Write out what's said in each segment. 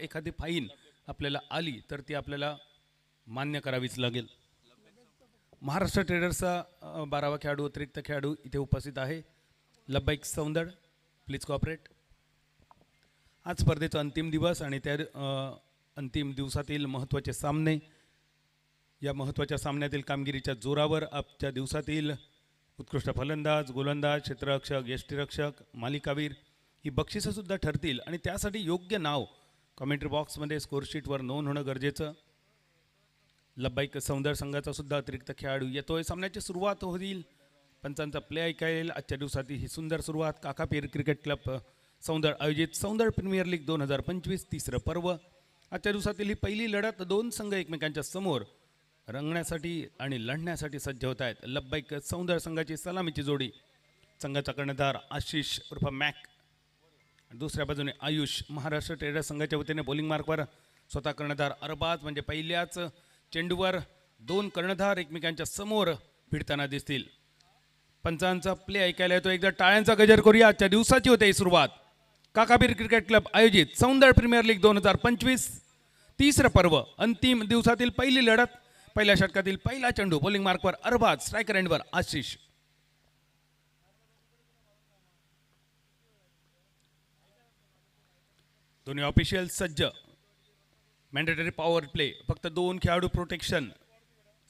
एखादी फाईन आपल्याला आली तर ती आपल्याला मान्य करावीच लागेल. महाराष्ट्र ट्रेडर्सचा 12वा खेळाडू अतिरिक्त खेळाडू इथे उपस्थित आहे. लब्बाईक सौंदड, प्लीज कॉपरेट. आज स्पर्धेचा अंतिम दिवस आणि त्या अंतिम दिवसातील महत्त्वाचे सामने. या महत्त्वाच्या सामन्यातील कामगिरीच्या जोरावर आजच्या दिवसातील उत्कृष्ट फलंदाज, गोलंदाज, क्षेत्ररक्षक, यष्टीरक्षक, मालिकावीर ही बक्षिसंसुद्धा ठरतील आणि त्यासाठी योग्य नाव कमेंट्री बॉक्समध्ये स्कोरशीटवर नोंद होणं गरजेचं. लब्बाईक सौंदर संघाचा सुद्धा अतिरिक्त खेळाडू येतोय. सामन्याची सुरुवात होईल. पंचांचा प्ले ऐकायला येईल. आजच्या दिवसातील ही सुंदर सुरुवात काकापीर क्रिकेट क्लब सौंदर आयोजित सौंदर प्रीमियर लीग 2025 तिसरं पर्व. आजच्या दिवसातील ही पहिली लढत. दोन संघ एकमेकांच्या समोर रंगण्यासाठी आणि लढण्यासाठी सज्ज होत आहेत. लब्बाईक सौंदर संघाची सलामीची जोडी. संघाचा कर्णधार आशिष उर्फ मॅक, दुसऱ्या बाजूने आयुष. महाराष्ट्र ट्रेडर्स संघाच्या वतीने बॉलिंग मार्कवर स्वतः कर्णधार अरबाज. म्हणजे पहिल्याच चेंडूवर दोन कर्णधार एकमेकांच्या समोर भिडताना दिसतील. पंचांचा प्ले ऐकायला येतो. एकदा टाळ्यांचा गजर करूया. आजच्या दिवसाची होते ही सुरुवात. काकापीर क्रिकेट क्लब आयोजित सौंदर प्रीमियर लीग 2025 तिसरं पर्व. अंतिम दिवसातील पहिली लढत. पहिल्या षटकातील पहिला चेंडू. बॉलिंग मार्कवर अरबाज, स्ट्रायकर एंडवर आशिष. दोन्ही ऑफिशियल सज्ज. Mandatory power play. फक्त दोन खेळाडू प्रोटेक्शन.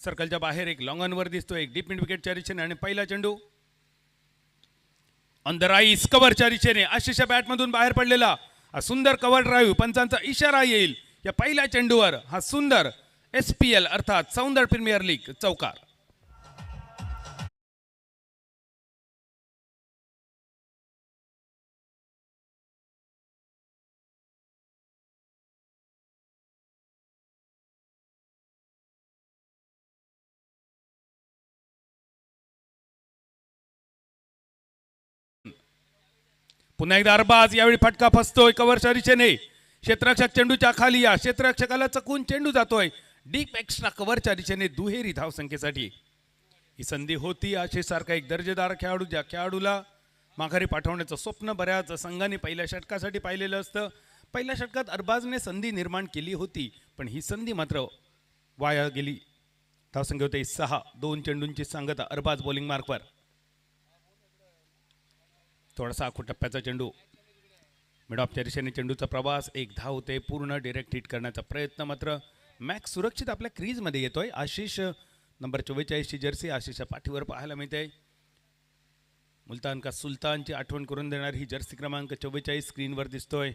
सर्कलच्या बाहेर एक लॉंग ऑनवर दिसतो, एक डीप मिड विकेटच्या दिशेने आणि पहिला चेंडू ऑन द राईस कव्हरच्या दिशेने. आशिषच्या बॅटमधून बाहेर पडलेला हा सुंदर कव्हर ड्राईव्ह. पंचांचा इशारा येईल या पहिल्या चेंडूवर. हा सुंदर SPL अर्थात सौंदर प्रीमियर लीग चौकार. पुन्हा एकदा अरबाज. यावेळी फटका फसतोय कव्हरच्या दिशेने. क्षेत्ररक्षक चेंडूच्या खाली. या क्षेत्ररक्षकाला चकून चेंडू जातोय डीप एक्स्ट्रा कव्हरच्या दिशेने दुहेरी धावसंख्येसाठी. ही संधी होती. आशिष सारखा एक दर्जेदार खेळाडू, ज्या खेळाडूला माघारी पाठवण्याचं स्वप्न बऱ्याच संघांनी पहिल्या षटकासाठी पाहिलेलं असतं. पहिल्या षटकात अरबाजने संधी निर्माण केली होती, पण ही संधी मात्र वाया गेली. धावसंख्या होते 6. 2 चेंडूंची सांगता. अरबाज बॉलिंग मार्कवर. थोडासा आखूड टप्प्याचा चेंडू. मिड ऑफच्या दिशेने चेंडूचा प्रवास. एक धाव होते. पूर्ण डिरेक्ट हिट करण्याचा प्रयत्न. मात्र मॅक्स सुरक्षित आपल्या क्रीजमध्ये येतोय. आशिष नंबर 44 ची जर्सी आशिषच्या पाठीवर पाहायला मिळते. मुलतान का सुलतानची आठवण करून देणारी ही जर्सी क्रमांक 44 स्क्रीनवर दिसतोय.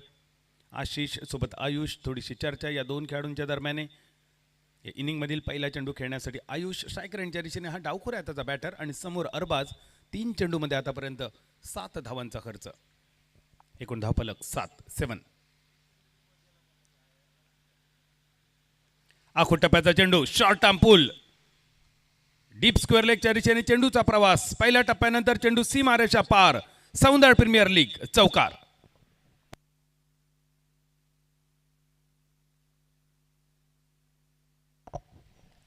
आशिष सोबत आयुष. थोडीशी चर्चा या दोन खेळाडूंच्या दरम्यान. या इनिंगमधील पहिला चेंडू खेळण्यासाठी आयुष स्ट्रायकर यांच्या दिशेने. हा डावखुरा त्याचा बॅटर आणि समोर अरबाज. 3 चेंडूमध्ये आतापर्यंत 7 धावांचा खर्च. एकूण धावफलक 7. आखूड टप्प्याचा चेंडू. Short arm pull. Deep square लेगच्या दिशेने चेंडूचा प्रवास. पहिल्या टप्प्यानंतर चेंडू सीमारेषा पार. सौंदर प्रीमियर लीग चौकार.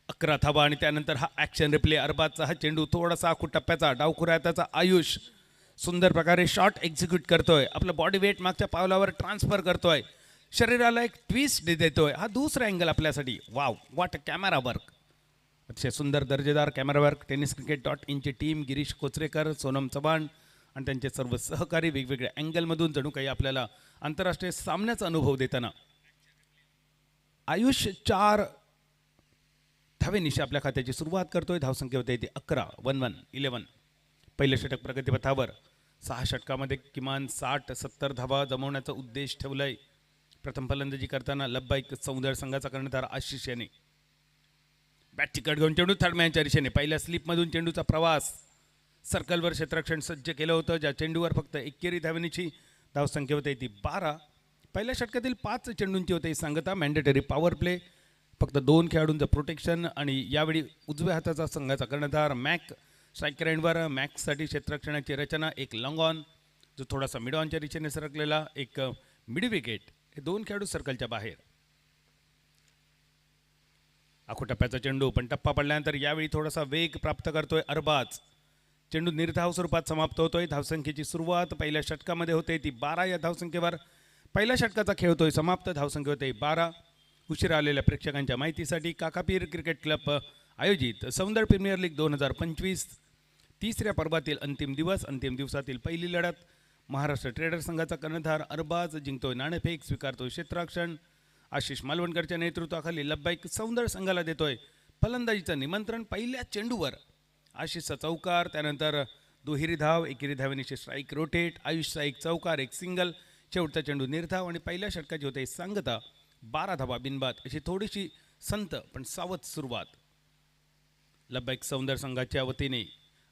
अकरा धावा आणि त्यानंतर हा ऍक्शन रिप्ले. अरबाजचा हा चेंडू थोडासा आखूड टप्प्याचा. डावखुरा त्याचा आयुष सुंदर प्रकारे शॉट एक्झिक्यूट करतोय. आपलं बॉडी वेट मागच्या पावलावर ट्रान्सफर करतोय. शरीराला एक ट्विस्ट देतोय. हा दुसरा अँगल आपल्यासाठी. वाव, व्हॉट कॅमेरा वर्क. अतिशय सुंदर दर्जेदार कॅमेरा वर्क. tenniscricket.in ची टीम, गिरीश कोचरेकर, सोनम चव्हाण आणि त्यांचे सर्व सहकारी वेगवेगळ्या अँगलमधून जणू काही आपल्याला आंतरराष्ट्रीय सामन्याचा अनुभव देताना. आयुष 4 धावेनिशी आपल्या खात्याची सुरुवात करतोय. धावसंख्या होते 11. 11. पहिलं षटक प्रगतीपथावर. 6 षटकामध्ये किमान 60-70 धावा जमवण्याचा उद्देश ठेवलाय. प्रथम फलंदाजी करताना लब्बाईक सौंदर संघाचा कर्णधार आशिष याने. बॅटची कट घेऊन चेंडू थर्ड मॅनच्या दिशेने. पहिल्या स्लिपमधून चेंडूचा प्रवास. सर्कलवर क्षेत्ररक्षण सज्ज केलं होतं, ज्या चेंडूवर फक्त एकेरी धावेनीची धावसंख्या होते ती 12. पहिल्या षटकातील 5 चेंडूंची होते सांगता. Mandatory power play. फक्त 2 खेळाडूंचं प्रोटेक्शन आणि यावेळी उजव्या हाताचा संघाचा कर्णधार मॅक. स्ट्रायकर एंडवर मॅक्ससाठी क्षेत्ररक्षणाची रचना. एक लॉंग ऑन जो थोडासा मिड ऑनच्या दिशेने सरकलेला. एक मिड विकेट. हे 2 खेळाडू सर्कलच्या बाहेर. आखूड टप्प्याचा चेंडू, पण टप्पा पडल्यानंतर यावेळी थोडासा वेग प्राप्त करतोय अरबाज. चेंडू निर्धाव स्वरूपात समाप्त होतोय. धावसंख्येची सुरुवात पहिल्या षटकामध्ये होते ती 12. या धावसंख्येवर पहिल्या षटकाचा खेळ होतोय समाप्त. धावसंख्या होते 12. उशिरा आलेल्या प्रेक्षकांच्या माहितीसाठी काकापीर क्रिकेट क्लब आयोजित सौंदर्य प्रीमियर लीग 2025 तिसऱ्या पर्वातील अंतिम दिवस. अंतिम दिवसातील पहिली लढत. महाराष्ट्र ट्रेडर संघाचा कर्णधार अरबाज जिंकतोय नाणेफेक, स्वीकारतोय क्षेत्ररक्षण. आशिष मालवणकरच्या नेतृत्वाखाली लब्बाईक सौंदर्य संघाला देतोय फलंदाजीचं निमंत्रण. पहिल्या चेंडूवर आशिषचा चौकार, त्यानंतर दुहेरी धाव, एकेरी धावेनिशी स्ट्राईक रोटेट, आयुषचा एक चौकार, एक सिंगल, शेवटचा चेंडू निर्धाव आणि पहिल्या षटकाची होते सांगता 12 धावा बिनबाद. अशी थोडीशी संत पण सावध सुरुवात. लब्बाईक सौंदर्य संघाच्या वतीने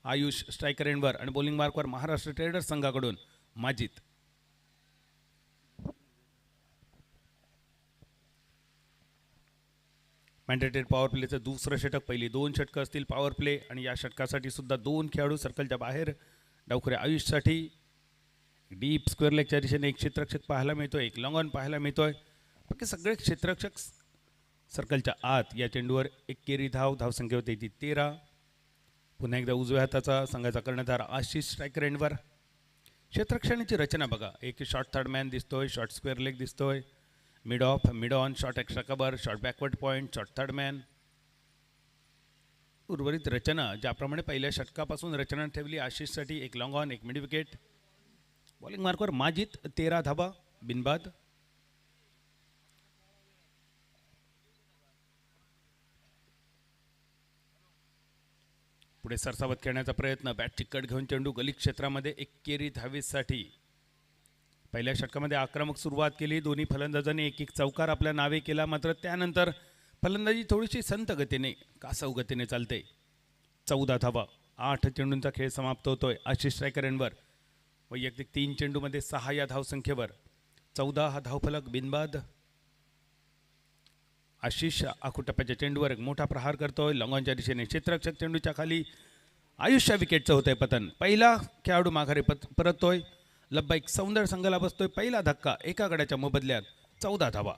आयुष स्ट्रायकर एंडवर आणि बॉलिंग मार्कवर महाराष्ट्र ट्रेडर्स संघाकडून माजिद. मॅन्डेटेड पॉवर प्लेचं दुसरं षटक. पहिली 2 षटकं असतील पॉवर प्ले आणि या षटकासाठी सुद्धा 2 खेळाडू सर्कलच्या बाहेर. डावखुरे आयुषसाठी डीप स्क्वेअर लेगच्या दिशेने एक क्षेत्ररक्षक पाहायला मिळतोय, एक लॉंग ऑन पाहायला मिळतोय. बाकी सगळे क्षेत्ररक्षक सर्कलच्या आत. या चेंडूवर एकेरी धाव, धावसंख्या होते ती 13. पुन्हा एकदा उजव्या हाताचा संघाचा कर्णधार आशिष स्ट्रायकर एंडवर. क्षेत्ररक्षणाची रचना बघा. एक शॉर्ट थर्ड मॅन दिसतोय, शॉर्ट स्क्वेअर लेग दिसतोय, mid of, mid on, short extra cover, short backward point, short third man. उर्वरित रचना ज्याप्रमाणे पहिल्या षटकापासून रचना ठेवली. आशिषसाठी एक लॉंग ऑन, एक मिड विकेट. बॉलिंग मार्कवर माजिद 13 धावा बिनबाद. पुढे सरसावत खेळण्याचा प्रयत्न. बॅटची कट घेऊन चेंडू गली क्षेत्रामध्ये एकेरी धावेसाठी. पहिल्या षटकामध्ये आक्रमक सुरुवात केली. दोन्ही फलंदाजांनी एक एक चौकार आपल्या नावे केला. मात्र त्यानंतर फलंदाजी थोडीशी संत गतीने, कासव गतीने चालते. 14 धावा. 8 चेंडूंचा खेळ समाप्त होतोय आशिष स्ट्रायकर एंडवर. वैयक्तिक 3 चेंडूमध्ये 6 या धावसंख्येवर. 14 हा धावफलक बिनबाद. आशिष आखुटप्प्याच्या चेंडूवर एक मोठा प्रहार करतोय लॉंगॉनच्या दिशेने. क्षेत्ररक्षक चेंडूच्या खाली. आयुष्या विकेटचं होतंय पतन. पहिला खेळाडू माघारी परततोय. लब्बाईक सौंदर्य संघाला बसतोय पहिला धक्का. एका गड्याच्या मोबदल्यात 14 धावा.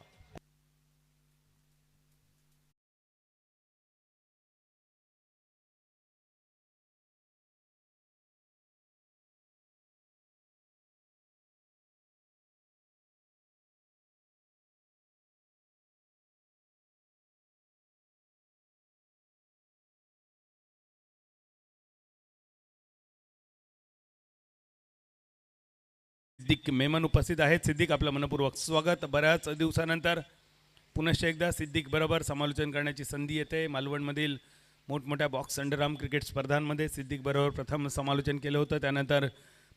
सिद्दीक मेमन उपस्थित आहेत. सिद्दीक आपलं मनपूर्वक स्वागत. बऱ्याच दिवसानंतर पुनश्च एकदा सिद्दीक बरोबर समालोचन करण्याची संधी येते. मालवणमधील मोठमोठ्या बॉक्स अंडरआर्म क्रिकेट स्पर्धांमध्ये सिद्दीक बरोबर प्रथम समालोचन केलं होतं. त्यानंतर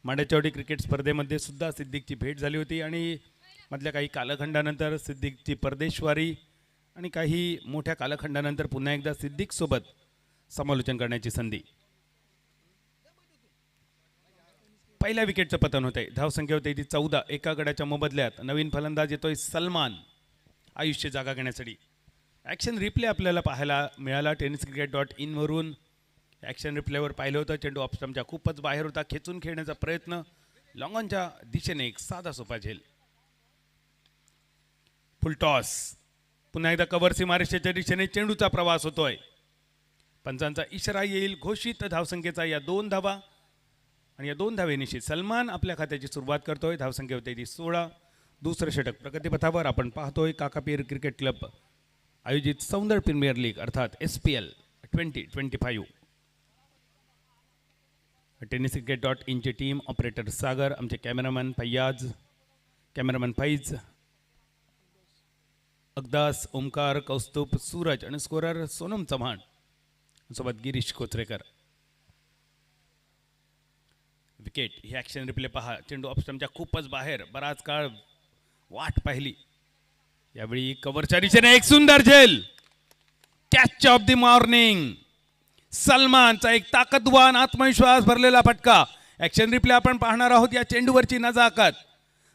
मांडेचौडी क्रिकेट स्पर्धेमध्ये सुद्धा सिद्दीकची भेट झाली होती आणि मधल्या काही कालखंडानंतर सिद्दीकची परदेशवारी आणि काही मोठ्या कालखंडानंतर पुन्हा एकदा सिद्दीकसोबत समालोचन करण्याची संधी. पहिल्या विकेटचं पतन होते. धावसंख्या होते ती 14. एका गड्याच्या मोबदल्यात नवीन फलंदाज येतोय सलमान आयुष्य जागा घेण्यासाठी. ॲक्शन रिप्ले आपल्याला पाहायला मिळाला tenniscricket.in वरून. ॲक्शन रिप्लेवर पाहिलं होतं. चेंडू ऑफस्टम्पच्या खूपच बाहेर होता. खेचून खेळण्याचा प्रयत्न. लॉंगॉनच्या दिशेने एक साधा सोपा झेल. Full toss. पुन्हा एकदा कव्हर सीमारेषेच्या दिशेने चेंडूचा प्रवास होतोय. पंचांचा इशारा येईल. घोषित धावसंख्येचा या 2 धावा आणि या 2 धावेनिशी सलमान आपल्या खात्याची सुरुवात करतोय. धावसंख्या होते ती 16. दुसरं षटक प्रगतीपथावर आपण पाहतोय. काकापीर क्रिकेट क्लब आयोजित सौंदर्य प्रीमियर लीग अर्थात SPL 2025. tenniscricket.in ची टीम. ऑपरेटर सागर, आमचे कॅमेरामॅन फैयाज, कॅमेरामॅन फैज, अगदास, ओमकार, कौस्तुभ, सूरज आणि स्कोरर सोनम चव्हाण सोबत गिरीश कोचरेकर. विकेट. ही ॲक्शन रिप्ले पहा. चेंडू ऑफस्टम्पच्या खूपच बाहेर. बराच काळ वाट पाहिली. यावेळी कव्हरच्या दिशेने एक सुंदर झेल. Catch of the morning. सलमानचा एक ताकदवान आत्मविश्वास भरलेला फटका. ॲक्शन रिप्ले आपण पाहणार आहोत. या चेंडूवरची नजाकत.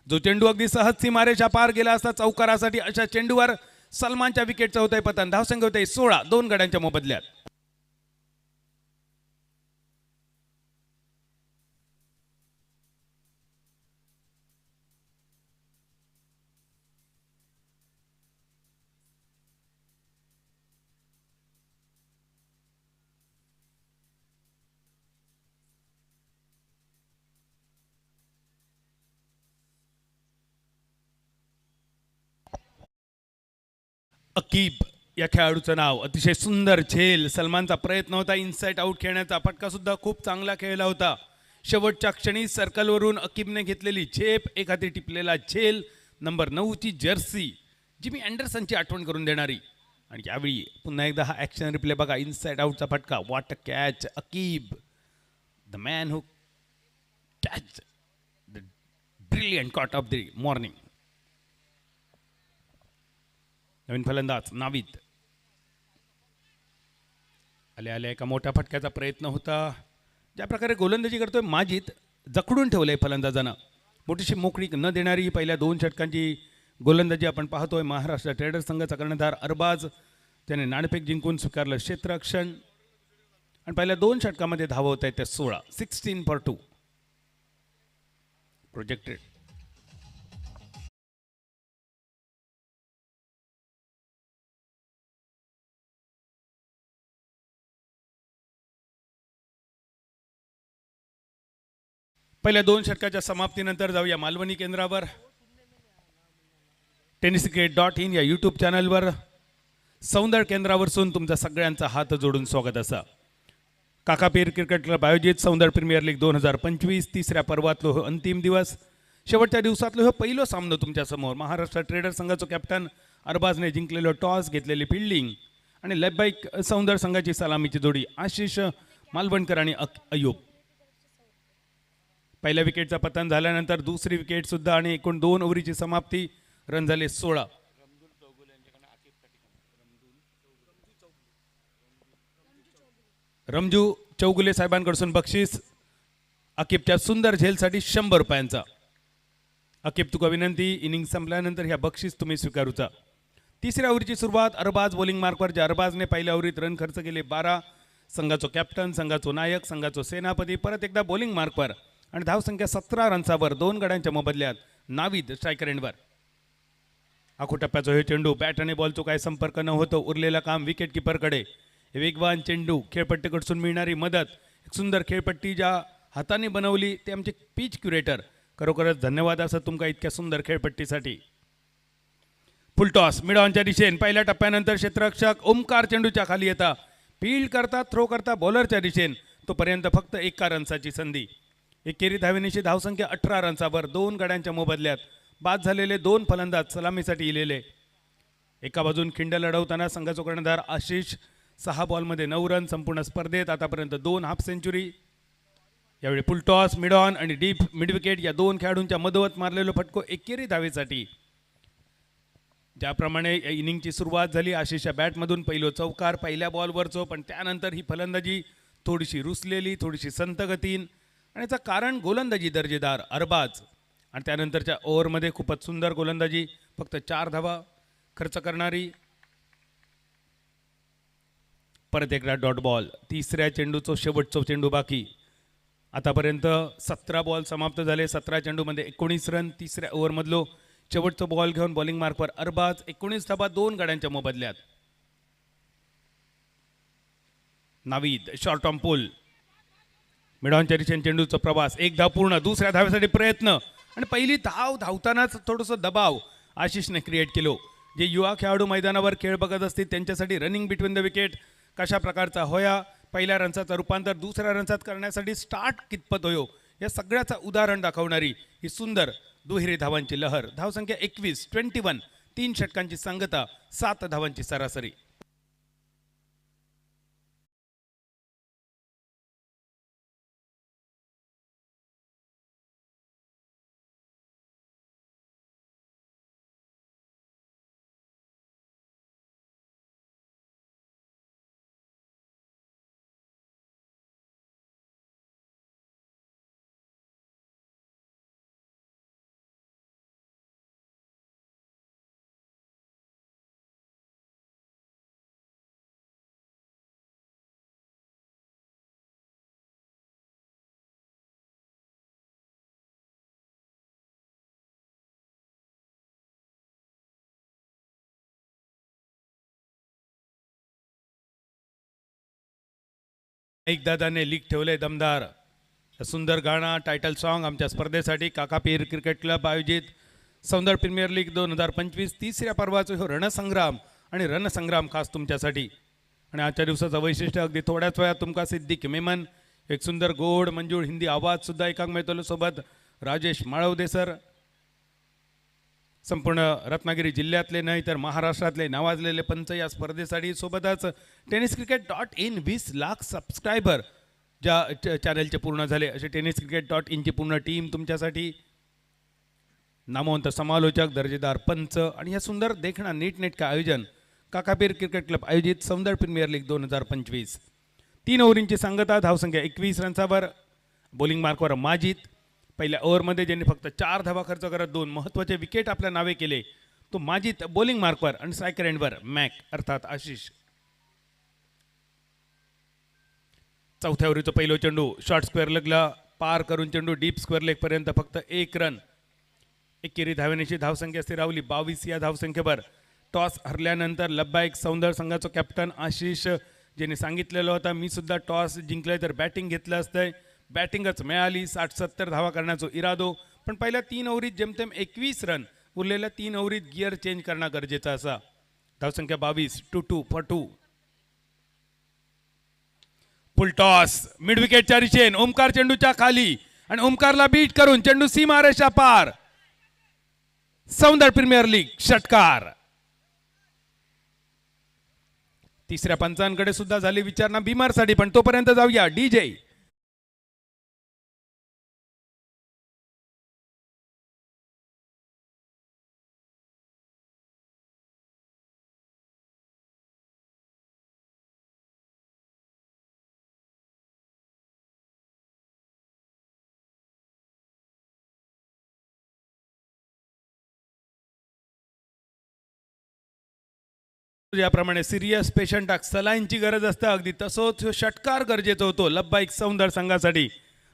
जो चेंडू अगदी सहज सीमारेषा पार गेला असता चौकारासाठी, अशा चेंडूवर सलमानच्या विकेटचं होतंय पतन. धावसंख्या होते 16. 2 गड्यांच्या मोबदल्यात. अकीब या खेळाडूचं नाव. अतिशय सुंदर झेल. सलमानचा प्रयत्न होता इनसाइट आउट खेळण्याचा. फटका सुद्धा खूप चांगला खेळला होता. शेवटच्या क्षणी सर्कलवरून अकीबने घेतलेली झेप, एक हाती टिपलेला झेल, नंबर 9ची जर्सी जिमी अँडरसनची आठवण करून देणारी. आणि यावेळी पुन्हा एकदा हा ॲक्शन रिप्ले बघा. इनसाइड आउटचा फटका. What a catch. Aqib the man who catch the brilliant caught of the morning. नवीन फलंदाज नावीद. आले आले एका मोठ्या फटक्याचा प्रयत्न होता. ज्या प्रकारे गोलंदाजी करतोय माजिद, जखडून ठेवलंय फलंदाजांना. मोठीशी मोकळीक न देणारी पहिल्या 2 षटकांची गोलंदाजी आपण पाहतोय. महाराष्ट्र ट्रेडर्स संघाचा कर्णधार अरबाज, त्याने नाणेफेक जिंकून स्वीकारलं क्षेत्ररक्षण. आणि पहिल्या 2 षटकामध्ये धावा होत आहेत त्या 16. 16 for 2 प्रोजेक्टेड. पहिल्या 2 षटकाच्या समाप्तीनंतर जाऊया मालवणी केंद्रावर. tenniscricket.in या यूट्यूब चॅनलवर सौंदर्य केंद्रावरसून तुमचा सगळ्यांचा हात जोडून स्वागत असा. काकापीर क्रिकेट क्लब आयोजित सौंदर्य प्रीमियर लीग 2025 तिसऱ्या पर्वातलो हो अंतिम दिवस. शेवटच्या दिवसातलो हो पहिलो सामनो तुमच्यासमोर. महाराष्ट्र ट्रेडर संघाचं कॅप्टन अरबाजने जिंकलेलं टॉस, घेतलेली फिल्डिंग आणि लेबाईक सौंदर्य संघाची सलामीची जोडी आशिष मालवणकर आणि अयूब. पहिल्या विकेटचा पतन झाल्यानंतर दुसरी विकेट सुद्धा आणि एकूण 2 ओव्हरीची समाप्ती. रन झाले 16. रमजू चौगुले साहेबांकडून बक्षीस अकीबच्या सुंदर झेलसाठी 100 रुपयांचा. अकीब तुका विनंती, इनिंग संपल्यानंतर ह्या बक्षीस तुम्ही स्वीकारूचा. तिसऱ्या ओव्हरीची सुरुवात. अरबाज बॉलिंग मार्कवर. ज्या अरबाजने पहिल्या ओव्हरीत रन खर्च केले 12. संघाचो कॅप्टन, संघाचो नायक, संघाचो सेनापती परत एकदा बॉलिंग मार्कवर. आणि धावसंख्या 17 रन्सावर 2 गड्यांच्या मोबदल्यात नावीद स्ट्रायकर एंडवर. आखो टप्प्याचा हे चेंडू. बॅट आणि बॉलचो काही संपर्क न होतो. उरलेला काम विकेट किपरकडे. वेगवान चेंडू. खेळपट्टीकडून मिळणारी मदत. एक सुंदर खेळपट्टी ज्या हाताने बनवली ते आमचे पिच क्युरेटर. खरोखरच धन्यवाद असं तुमका इतक्या सुंदर खेळपट्टीसाठी. फुल टॉस मिड ऑनच्या दिशेने. पहिल्या टप्प्यानंतर क्षेत्ररक्षक ओमकार चेंडूच्या खाली येता. फील्ड करता, थ्रो करता बॉलरच्या दिशेने. तोपर्यंत फक्त 1 रन्साची संधी. एकेरी धावेनिशी धावसंख्या 18 रन्सावर 2 गड्यांच्या मोबदल्यात. बाद झालेले 2 फलंदाज सलामीसाठी इलेले. एका बाजून खिंड लढवताना संघाचा कर्णधार आशिष 6 बॉलमध्ये 9 रन. संपूर्ण स्पर्धेत आतापर्यंत 2 हाफ सेंचुरी. यावेळी फुल टॉस, मिड ऑन आणि डीप मिड विकेट या 2 खेळाडूंच्या मधोमध मारलेलो फटको एकेरी धावेसाठी. ज्याप्रमाणे या इनिंगची सुरुवात झाली आशिषच्या बॅटमधून पहिलो चौकार पहिल्या बॉलवरचो. पण त्यानंतर ही फलंदाजी थोडीशी रुसलेली, थोडीशी संत गतीन. आणि याचं कारण गोलंदाजी दर्जेदार अरबाज. आणि त्यानंतरच्या ओव्हरमध्ये खूपच सुंदर गोलंदाजी. फक्त 4 धावा खर्च करणारी. परत एकदा डॉट बॉल. तिसऱ्या चेंडूचो शेवटचो चेंडू बाकी. आतापर्यंत 17 बॉल समाप्त झाले. 17 चेंडूमध्ये 19 रन. तिसऱ्या ओव्हरमधलो शेवटचा बॉल घेऊन बॉलिंग मार्कवर अरबाज. 19 धावा 2 गड्यांच्या मोबदल्यात. नावीद शॉर्ट ऑन पुल. मिडॉनच्या दिशेने चेंडूचा प्रवास. 1 धाव पूर्ण. दुसऱ्या धावेसाठी प्रयत्न आणि पहिली धाव धावतानाच थोडंसं दबाव आशिषने क्रिएट केलो. जे युवा खेळाडू मैदानावर खेळ बघत असतील त्यांच्यासाठी रनिंग बिटवीन द विकेट कशा प्रकारचा होया, पहिल्या रनचा रूपांतर दुसऱ्या रनसात करण्यासाठी स्टार्ट कितपत होयो, या सगळ्याचं उदाहरण दाखवणारी ही सुंदर दुहेरी धावांची लहर. धावसंख्या 21. 21. 3 षटकांची सांगता. 7 धावांची सरासरी. एक दादाने लीक ठेवले दमदार. सुंदर गाणं टायटल सॉन्ग आमच्या स्पर्धेसाठी काकापीर क्रिकेट क्लब आयोजित सौंदर्य प्रीमियर लीग 2025 तिसऱ्या पर्वाचा हो रणसंग्राम आणि रणसंग्राम खास तुमच्यासाठी. आणि आजच्या दिवसाचं वैशिष्ट्य अगदी थोड्याच वेळात तुमका सिद्दीक मेमन एक सुंदर गोड मंजूळ हिंदी आवाज सुद्धा एकाक मिळतो. सोबत राजेश माळवदे सर संपूर्ण रत्नागिरी जिल्ह्यातले नाही तर महाराष्ट्रातले नावाजलेले पंच या स्पर्धेसाठी. सोबतच tenniscricket.in 20 लाख सबस्क्रायबर ज्या चॅनलचे पूर्ण झाले असे tenniscricket.in ची पूर्ण टीम तुमच्यासाठी. नामवंत समालोचक दर्जेदार पंच आणि या सुंदर देखणा नीटनेटके आयोजन काकापीर क्रिकेट क्लब आयोजित सौंदर्य प्रीमियर लीग 2025. 3 ओव्हरींची सांगता. धावसंख्या 21 रन्सावर. बॉलिंग मार्कवर माजिद. पहिल्या ओव्हरमध्ये ज्यांनी फक्त 4 धावा खर्च करत 2 महत्त्वाचे विकेट आपल्या नावे केले तो माजिद बॉलिंग मार्कवर. आणि स्ट्रायकर एंडवर मॅक अर्थात आशिष. चौथ्या ओव्हरीचा पहिलो चेंडू शॉर्ट स्क्वेअर लेगला पार करून चेंडू डीप स्क्वेअर लेग पर्यंत फक्त 1 रन. एकेरी धावण्याची धावसंख्या स्थिरावली 22 या धावसंख्येवर. टॉस हरल्यानंतर लब्बाईक सौंदर्य संघाचा कॅप्टन आशिष ज्यांनी सांगितलेलं होतं मी सुद्धा टॉस जिंकले तर बॅटिंग घेतलं असतंय. बॅटिंगच मिळाली. 60-70 धावा करण्याचा इरादो. पण पहिल्या 3 ओव्हरीत जेमतेम 21 रन. उरलेल्या 3 ओव्हरीत गिअर चेंज करणं गरजेचं असा. धावसंख्या 22. 2-2 फॉर 2. फुल टॉस मिड विकेटच्या रिचेन. ओमकार चेंडूच्या खाली आणि ओमकारला बीट करून चेंडू सीमारेषा पार. सौंदर्य प्रीमियर लीग षटकार. तिसऱ्या पंचांकडे सुद्धा झाली विचारणा बीमारसाठी पण तोपर्यंत जाऊया डीजे. ज्याप्रमाणे सिरियस पेशंटाक सलाईनची गरज असते अगदी तसोच षटकार गरजेचा होतो लब्बाईक सौंदर्य संघासाठी.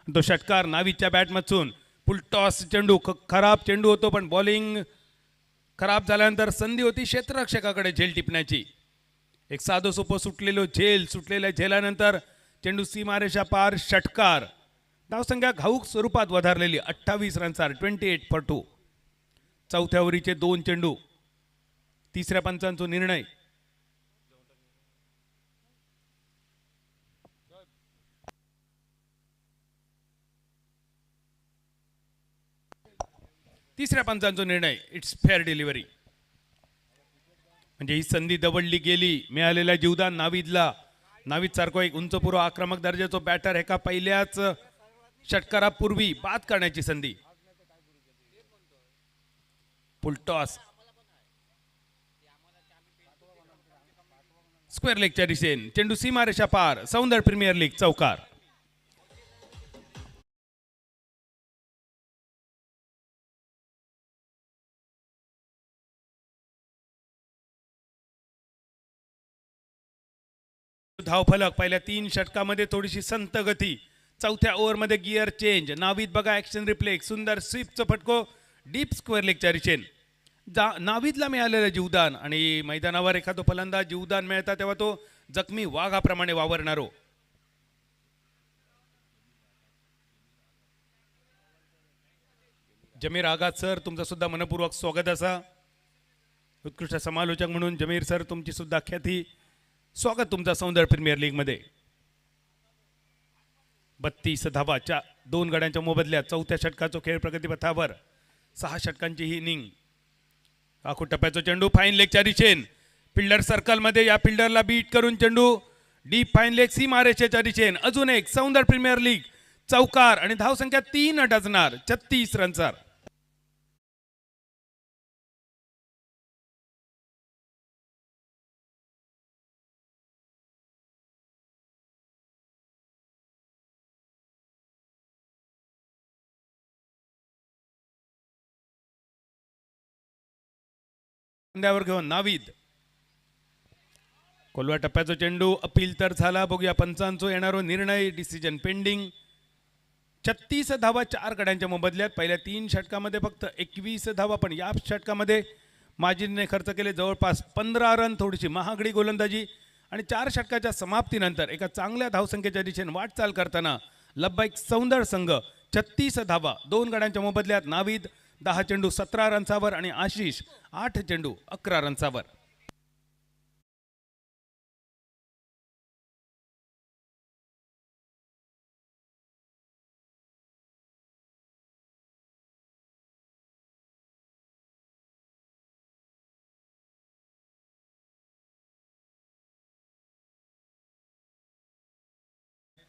तो षटकार नावीच्या बॅटमधून फुल टॉस चेंडू खराब चेंडू होतो पण बॉलिंग खराब झाल्यानंतर संधी होती क्षेत्ररक्षकाकडे झेल टिपण्याची. एक साधं सोपं सुटलेल्या झेलानंतर चेंडू सीमारेषा पार षटकार. धावसंख्या घाऊक स्वरूपात वधारलेली 28 रन्सार 28 फॉर 2. चौथ्या ओव्हरीचे 2 चेंडू. तिसऱ्या पंचांचा निर्णय. तिसऱ्या पंचांचा निर्णय. It's fair delivery. म्हणजे ही संधी दवडली गेली. मिळालेला जीवदान नावीदला. नावीद सारखा एक उंचपुरो आक्रमक दर्जाचा बॅटर एका पहिल्याच षटकारापूर्वी बाद करण्याची संधी. फुल टॉस स्क्वेअर लेगच्या दिशेन चेंडू सीमारेषा पार. सौंदर्य प्रीमियर लीग चौकार. धावफलक पहिल्या 3 षटकामध्ये थोडीशी संत गती. चौथ्या ओव्हरमध्ये गिअर चेंज. नावीद बघा ऍक्शन रिप्ले. सुंदर स्वीपचा फटको डीप स्क्वेअर लेगच्या रिचेन. नावीदला मिळालेलं जीवदान आणि मैदानावर एखादो फलंदाज जीवदान मिळतात तेव्हा तो जखमी वाघाप्रमाणे वावरणारो. जमीर आगात सर तुमचं सुद्धा मनपूर्वक स्वागत असा. उत्कृष्ट समालोचक म्हणून जमीर सर तुमची सुद्धा ख्याती. स्वागत तुमचा सौंदर्य प्रीमियर लीग मध्ये. 32 धावाच्या 2 गड्यांच्या मोबदल्यात चौथ्या षटकाचा खेळ प्रगतीपथावर. 6 षटकांची ही इनिंग. आखू टप्प्याचा चेंडू फाईन लेगच्या दिशेन. फिल्डर सर्कल मध्ये या फिल्डरला बीट करून चेंडू डीप फाईन लेग सीमारेषेच्या दिशेन. अजून एक सौंदर्य प्रीमियर लीग चौकार आणि धावसंख्या 3 डझनार 36 रन्सार. घेऊन नावीद. कोलवा टप्प्याचा चेंडू अपील तर झाला. बघूया पंचांचो येणारो निर्णय. Decision pending. 36 धावा 4 गड्यांच्या मोबदल्यात. पहिल्या 3 षटकामध्ये फक्त 21 धावा पण या षटकामध्ये माजिदने खर्च केले जवळपास 15 रन. थोडीशी महागडी गोलंदाजी आणि 4 षटकाच्या समाप्तीनंतर एका चांगल्या धावसंख्येच्या दिशेने वाटचाल करताना लब्बाईक सौंदर्य संघ 36 धावा 2 गड्यांच्या मोबदल्यात. नावीद 10 चेंडू 17 रन्सावर आणि आशिष 8 चेंडू 11 रन्सावर.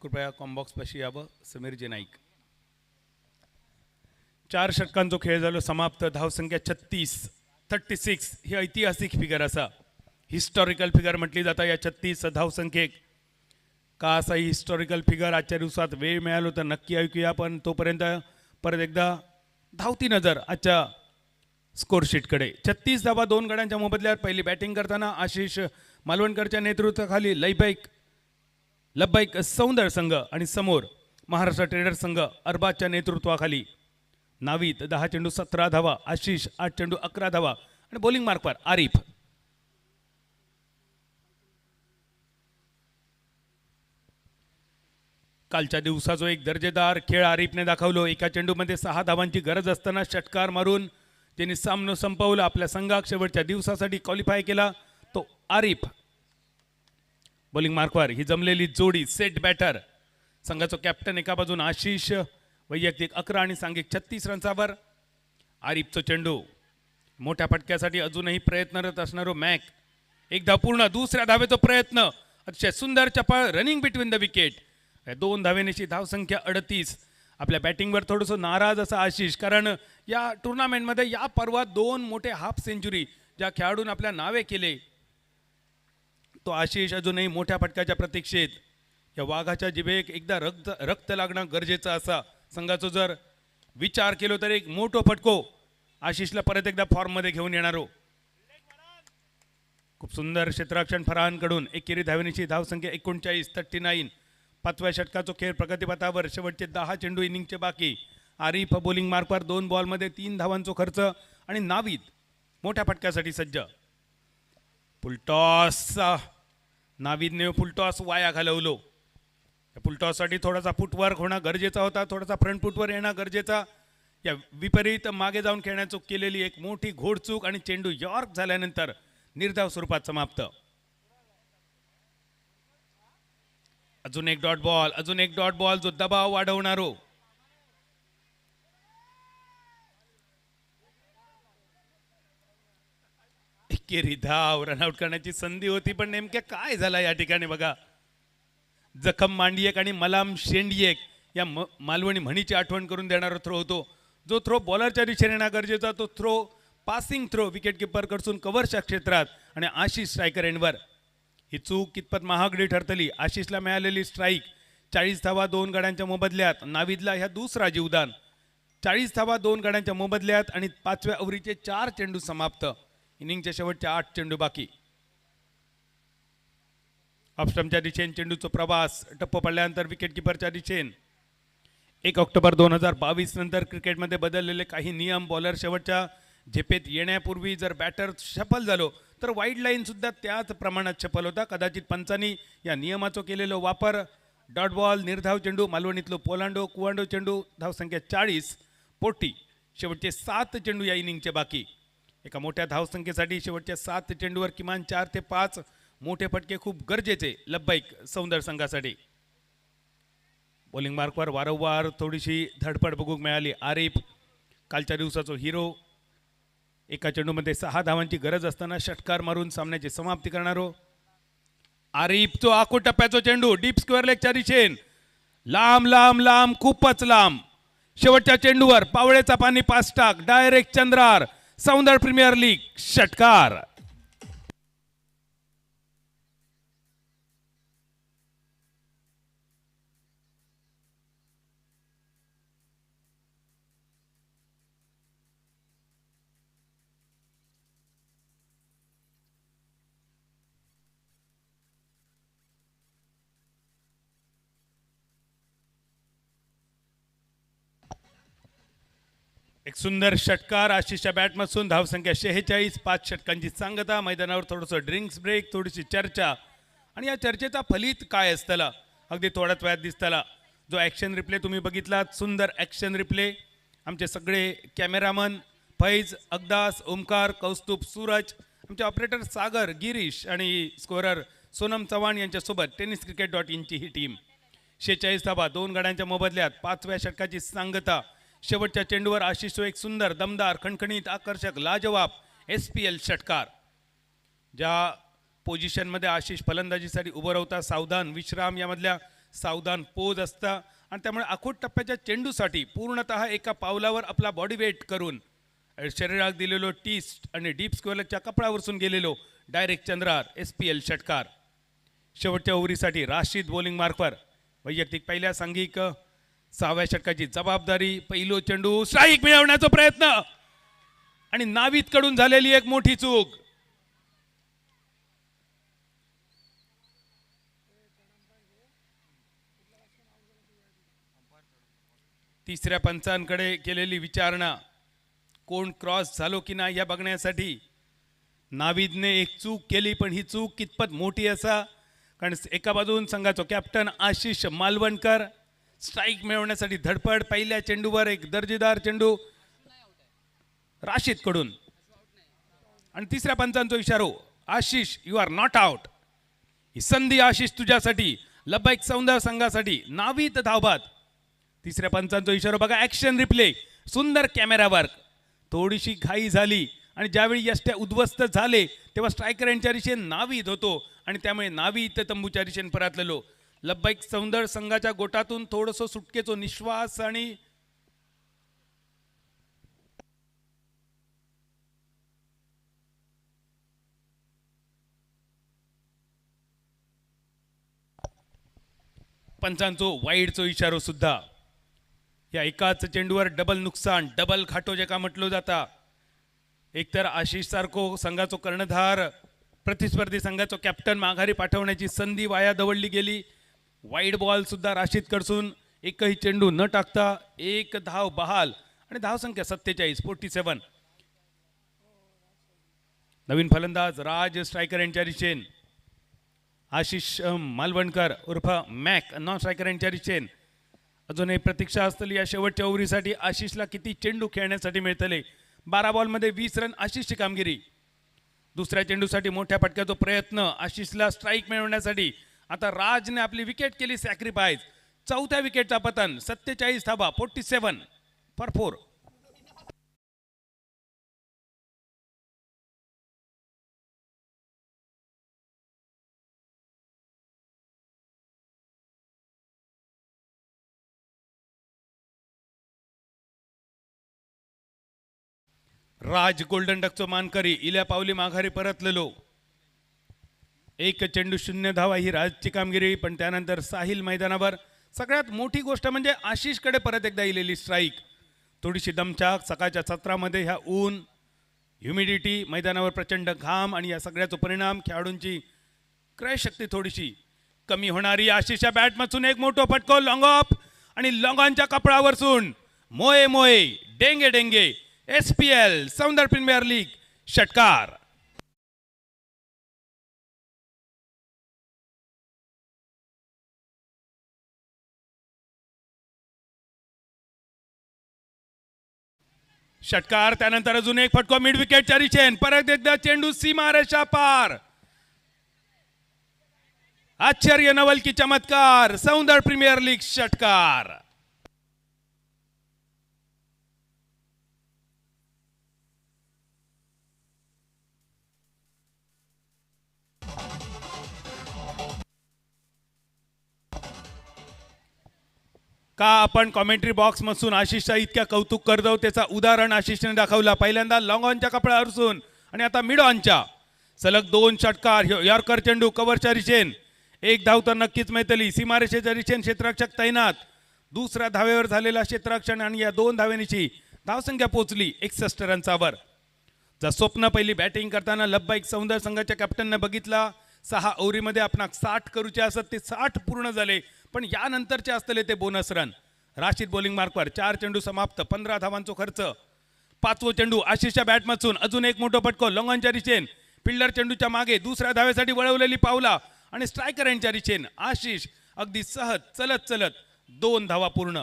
कृपया कॉम्बॉक्सपाशी यावं. समीरजी नाईक. 4 षटकांचो खेळ झालो समाप्त. धावसंख्या 36 ही ऐतिहासिक फिगर असा, हिस्टॉरिकल फिगर म्हटली जाता या 36 धावसंख्येक. का असा ही हिस्टॉरिकल फिगर आजच्या दिवसात वेळ मिळालो तर नक्की ऐकूया. पण तोपर्यंत परत एकदा धावती नजर आजच्या स्कोरशीटकडे. 36 धावा 2 गड्यांच्या मोबदल्यात. पहिली बॅटिंग करताना आशिष मालवणकरच्या नेतृत्वाखाली लब्बाईक सौंदर संघ आणि समोर महाराष्ट्र ट्रेडर्स संघ अरबाजच्या नेतृत्वाखाली. नावीद 10 चेंडू 17 धावा, आशिष 8 चेंडू 11 धावा आणि बॉलिंग मार्कवर आरिफ. कालच्या दिवसाचो एक दर्जेदार खेळ आरिफने दाखवलो. एका चेंडूमध्ये 6 धावांची गरज असताना षटकार मारून त्यांनी सामना संपवला. आपल्या संघाक शेवटच्या दिवसासाठी क्वालिफाय केला तो आरिफ. बॉलिंग मार्कवर ही जमलेली जोडी सेट बॅटर. संघाचो कॅप्टन एका बाजून आशिष, वैयक्तिक 11 आणि सांघिक 36 रन्सावर. आरिफचो चेंडू मोठ्या फटक्यासाठी अजूनही प्रयत्नरत असणारो मॅक. एकदा पूर्ण, दुसऱ्या धावेचा प्रयत्न, अतिशय सुंदर चपळ रनिंग बिटवीन द विकेट. 2 धावेनेची धावसंख्या 38. आपल्या बॅटिंगवर थोडंसं नाराज असा आशिष, कारण या टुर्नामेंटमध्ये या पर्वात 2 मोठे हाफ सेंचुरी ज्या खेळाडून आपल्या नावे केले, तो आशिष अजूनही मोठ्या फटक्याच्या प्रतीक्षेत. या वाघाच्या जिभेक एकदा रक्त लागणं गरजेचं असा. संघाचो जर विचार केलो तर एक मोठो फटको आशिषला परत एकदा फॉर्ममध्ये घेऊन येणारो. खूप सुंदर क्षेत्ररक्षण फरहानकडून. एकेरी धावेनेची धावसंख्या 39. 5व्या षटकाचो खेळ प्रगतीपथावर. शेवटचे 10 चेंडू इनिंगचे बाकी. आरिफ बॉलिंग मार्कवर 2 बॉलमध्ये 3 धावांचो खर्च आणि नावीद मोठ्या फटक्यासाठी सज्ज. फुलटॉस. नावीदने फुलटॉस वाया घालवलो. फुलटॉससाठी थोडासा फुटवर्क होणं गरजेचा होता, थोडासा फ्रंट फुटवर येणं गरजेचा. या विपरीत मागे जाऊन खेळण्याचो केलेली एक मोठी घोडचूक आणि चेंडू यॉर्क झाल्यानंतर निर्धाव स्वरूपात समाप्त. अजून एक डॉट बॉल जो दबाव वाढवणारो. एकेरी धाव, रनआउट करण्याची संधी होती, पण नेमक्या काय झाला या ठिकाणी बघा. जखम मांडियेक आणि मलाम शेंडियेक या मालवणी म्हणीची आठवण करून देणारा थ्रो होतो. जो थ्रो बॉलरच्या दिशेने येणं गरजेचा, तो throw passing throw wicket keeper कडसून कव्हरच्या क्षेत्रात आणि आशिष स्ट्रायकर एंडवर. ही चूक कितपत महागडी ठरतली. आशिषला मिळालेली स्ट्राईक 40 धावा 2 गड्यांच्या मोबदल्यात. नावीदला ह्या दुसरा जीवदान. 40 धावा 2 गड्यांच्या मोबदल्यात आणि 5व्या ओव्हरीचे 4 चेंडू समाप्त. इनिंगच्या शेवटच्या 8 चेंडू बाकी. ऑफस्टंपच्या दिशेने चेंडूचा प्रवास टप्प पडल्यानंतर विकेट किपरच्या दिशेने. 1 ऑक्टोबर 2022 नंतर क्रिकेटमध्ये बदललेले काही नियम. बॉलर शेवटच्या झेपेत येण्यापूर्वी जर बॅटर शफल झालो तर वाईड लाईन सुद्धा त्याच प्रमाणात शफल होता. कदाचित पंचांनी या नियमाचा केलेला वापर. डॉट बॉल, निर्धाव चेंडू, मालवणीतलो पोलांडो कुवांडो चेंडू. धावसंख्या 40. पोटी. शेवटचे 7 चेंडू या इनिंगचे बाकी. एका मोठ्या धावसंख्येसाठी शेवटच्या 7 चेंडूवर किमान 4 ते 5 मोठे फटके खूप गरजेचे लब्बाईक सौंदर संघासाठी. बॉलिंग मार्कवर वारंवार थोडीशी धडपड बघूक मिळाली. आरिफ कालच्या दिवसाचो हिरो. एका चेंडूमध्ये 6 धावांची गरज असताना षटकार मारून सामन्याची समाप्ती करणारो. आरिफचो आखो टप्प्याचो चेंडू डीप स्क्वेअर लेगच्या दिशेन. लांब खूपच लांब. शेवटच्या चेंडूवर पावळेचा पाणी पाच टाक. डायरेक्ट चंद्रार. सौंदर प्रीमियर लीग षटकार. एक सुंदर षटकार आशिषच्या बॅटमधून. धावसंख्या 46. 5 षटकांची सांगता. मैदानावर थोडंसं ड्रिंक्स ब्रेक, थोडीशी चर्चा आणि या चर्चेचा फलित काय असतला अगदी थोड्याच वेळात दिसतला. जो ॲक्शन रिप्ले तुम्ही बघितलात, सुंदर ॲक्शन रिप्ले. आमचे सगळे कॅमेरामन फैज, अगदास, ओमकार, कौस्तुभ, सूरज, आमचे ऑपरेटर सागर, गिरीश आणि स्कोरर सोनम चव्हाण यांच्यासोबत tenniscricket.in ची ही टीम. 46 धावा 2 गड्यांच्या मोबदल्यात. 5व्या षटकाची सांगता. शेवटच्या चेंडूवर आशिष एक सुंदर, दमदार, खणखणीत, आकर्षक, लाजवाब SPL षटकार. ज्या पोझिशनमध्ये आशिष फलंदाजीसाठी उभं राहता, सावधान, विश्राम यामधल्या सावधान पोज असता आणि त्यामुळे आखूट टप्प्याच्या चेंडूसाठी पूर्णतः एका पावलावर आपला बॉडी वेट करून शरीरात दिलेलो टीस्ट आणि डीप स्क्वेअरच्या कपडावरसून गेलेलो डायरेक्ट चंद्रार SPL षटकार. शेवटच्या ओव्हरीसाठी राशीद बॉलिंग मार्कवर वैयक्तिक पहिल्या सांघिक 6व्या षटकाची जबाबदारी. पहिलो चेंडू स्ट्राईक मिळवण्याचा प्रयत्न आणि नावीत कडून झालेली एक मोठी चूक. तिसऱ्या पंचांकडे केलेली विचारणा, कोण क्रॉस झालो की नाही या बघण्यासाठी नावीदने एक चूक केली, पण ही चूक कितपत मोठी असा, कारण एका बाजून संघाचा कॅप्टन आशिष मालवणकर स्ट्राईक मिळवण्यासाठी धडपड. पहिल्या चेंडूवर एक दर्जेदार चेंडू राशीद कडून आणि तिसऱ्या पंचांचा इशारो, Ashish you are not out. ही संधी आशिष तुझ्यासाठी. लब्बैक सौंदर्य संघासाठी नावीद धावबाद. तिसऱ्या पंचांचा इशारा बघा, ऍक्शन रिप्ले, सुंदर कॅमेरा वर्क. थोडीशी घाई झाली आणि ज्यावेळी यष्ट्या उद्ध्वस्त झाले तेव्हा स्ट्रायकर यांच्या दिशेने नावीद होतो आणि त्यामुळे नावीद तंबूच्या दिशेने परतलेलो. लब्बैक सौंदर्य संघाच्या गोटातून थोडंसं सुटकेचो निश्वास आणि पंचांचो वाईडचो इशारो सुद्धा. या एकाच चेंडूवर डबल नुकसान, डबल खाटो जेका म्हटलो जाता. एकतर आशिष सारखो संघाचो कर्णधार प्रतिस्पर्धी संघाचो कॅप्टन माघारी पाठवण्याची संधी वाया दवडली गेली. वाईड बॉल सुद्धा राशीद कडसून एकही चेंडू न टाकता एक धाव बहाल आणि धावसंख्या 47. नवीन फलंदाज राज स्ट्रायकर यांच्या दिशेन आशिष मालवणकर उर्फ मॅक नॉन स्ट्रायकर यांच्या दिशेन अजूनही प्रतीक्षा असलेली या शेवटच्या ओव्हरीसाठी आशिषला किती चेंडू खेळण्यासाठी मिळतले. 12 बॉलमध्ये 20 रन आशिषची कामगिरी. दुसऱ्या चेंडूसाठी मोठ्या फटक्याचा प्रयत्न आशिषला स्ट्राईक मिळवण्यासाठी. आता राजने आपली विकेट केली सॅक्रिफाईस. चौथ्या विकेटचा पतन. 47 धावा, 47 for 4. राज गोल्डन डकचो मानकरी इल्या पावली माघारी परतलेलो. एक चेंडू 0 धावा ही राजची कामगिरी. पण त्यानंतर साहिल मैदानावर सगळ्यात मोठी गोष्ट म्हणजे आशिषकडे परत एकदा इलेली स्ट्राईक. थोडीशी दमछाक सकाळच्या सत्रामध्ये ह्या ऊन, ह्युमिडिटी, मैदानावर प्रचंड घाम आणि या सगळ्याचा परिणाम खेळाडूंची क्रयशक्ती थोडीशी कमी होणारी. आशिषच्या बॅटमधून एक मोठा फटको लॉंग ऑफ आणि लॉंगॉनच्या कपडावरसून मोये मोये डेंगे डेंगे SPL सौंदर्य प्रीमियर लीग षटकार. षटकार. त्यानंतर अजून एक फटको मिड विकेटच्या दिशेन. परत एकदा चेंडू सीमारेषा पार. आश्चर्य नवल की चमत्कार. सौंदर्य प्रीमियर लीग षटकार. का आपण कॉमेंट्री बॉक्स मधून आशिषचा इतक्या कौतुक करतो त्याचा उदाहरण आशिषने दाखवला. पहिल्यांदा लॉंग ऑनच्या कपड्यावरसून आणि आता मिड ऑनच्या सलग 2 षटकार. यॉर्कर चेंडू कव्हरच्या दिशेन. एक धाव तर नक्कीच मिळतली. सीमारेषेच्या दिशेन क्षेत्ररक्षक तैनात. दुसऱ्या धावेवर झालेला क्षेत्ररक्षण आणि या 2 धावेनीची धावसंख्या पोहोचली 61 रनचावर. जर स्वप्न पहिली बॅटिंग करताना लब्बैक सौंदर्य संघाच्या कॅप्टनने बघितला 6 ओव्हरीमध्ये आपणाक 60 करूचे असत ते 60 पूर्ण झाले. पण यानंतरचे असतले ते बोनस रन. राशीद बॉलिंग मार्कवर 4 चेंडू समाप्त, 15 धावांचा खर्च. 5वो चेंडू आशिषच्या बॅटमधून अजून एक मोठा फटको लॉंगॉनच्या दिशेन. फिल्डर चेंडूच्या मागे दुसऱ्या धावेसाठी वळवलेली पावला आणि स्ट्रायकर यांच्या दिशेन आशिष अगदी सहज चलत चलत 2 धावा पूर्ण.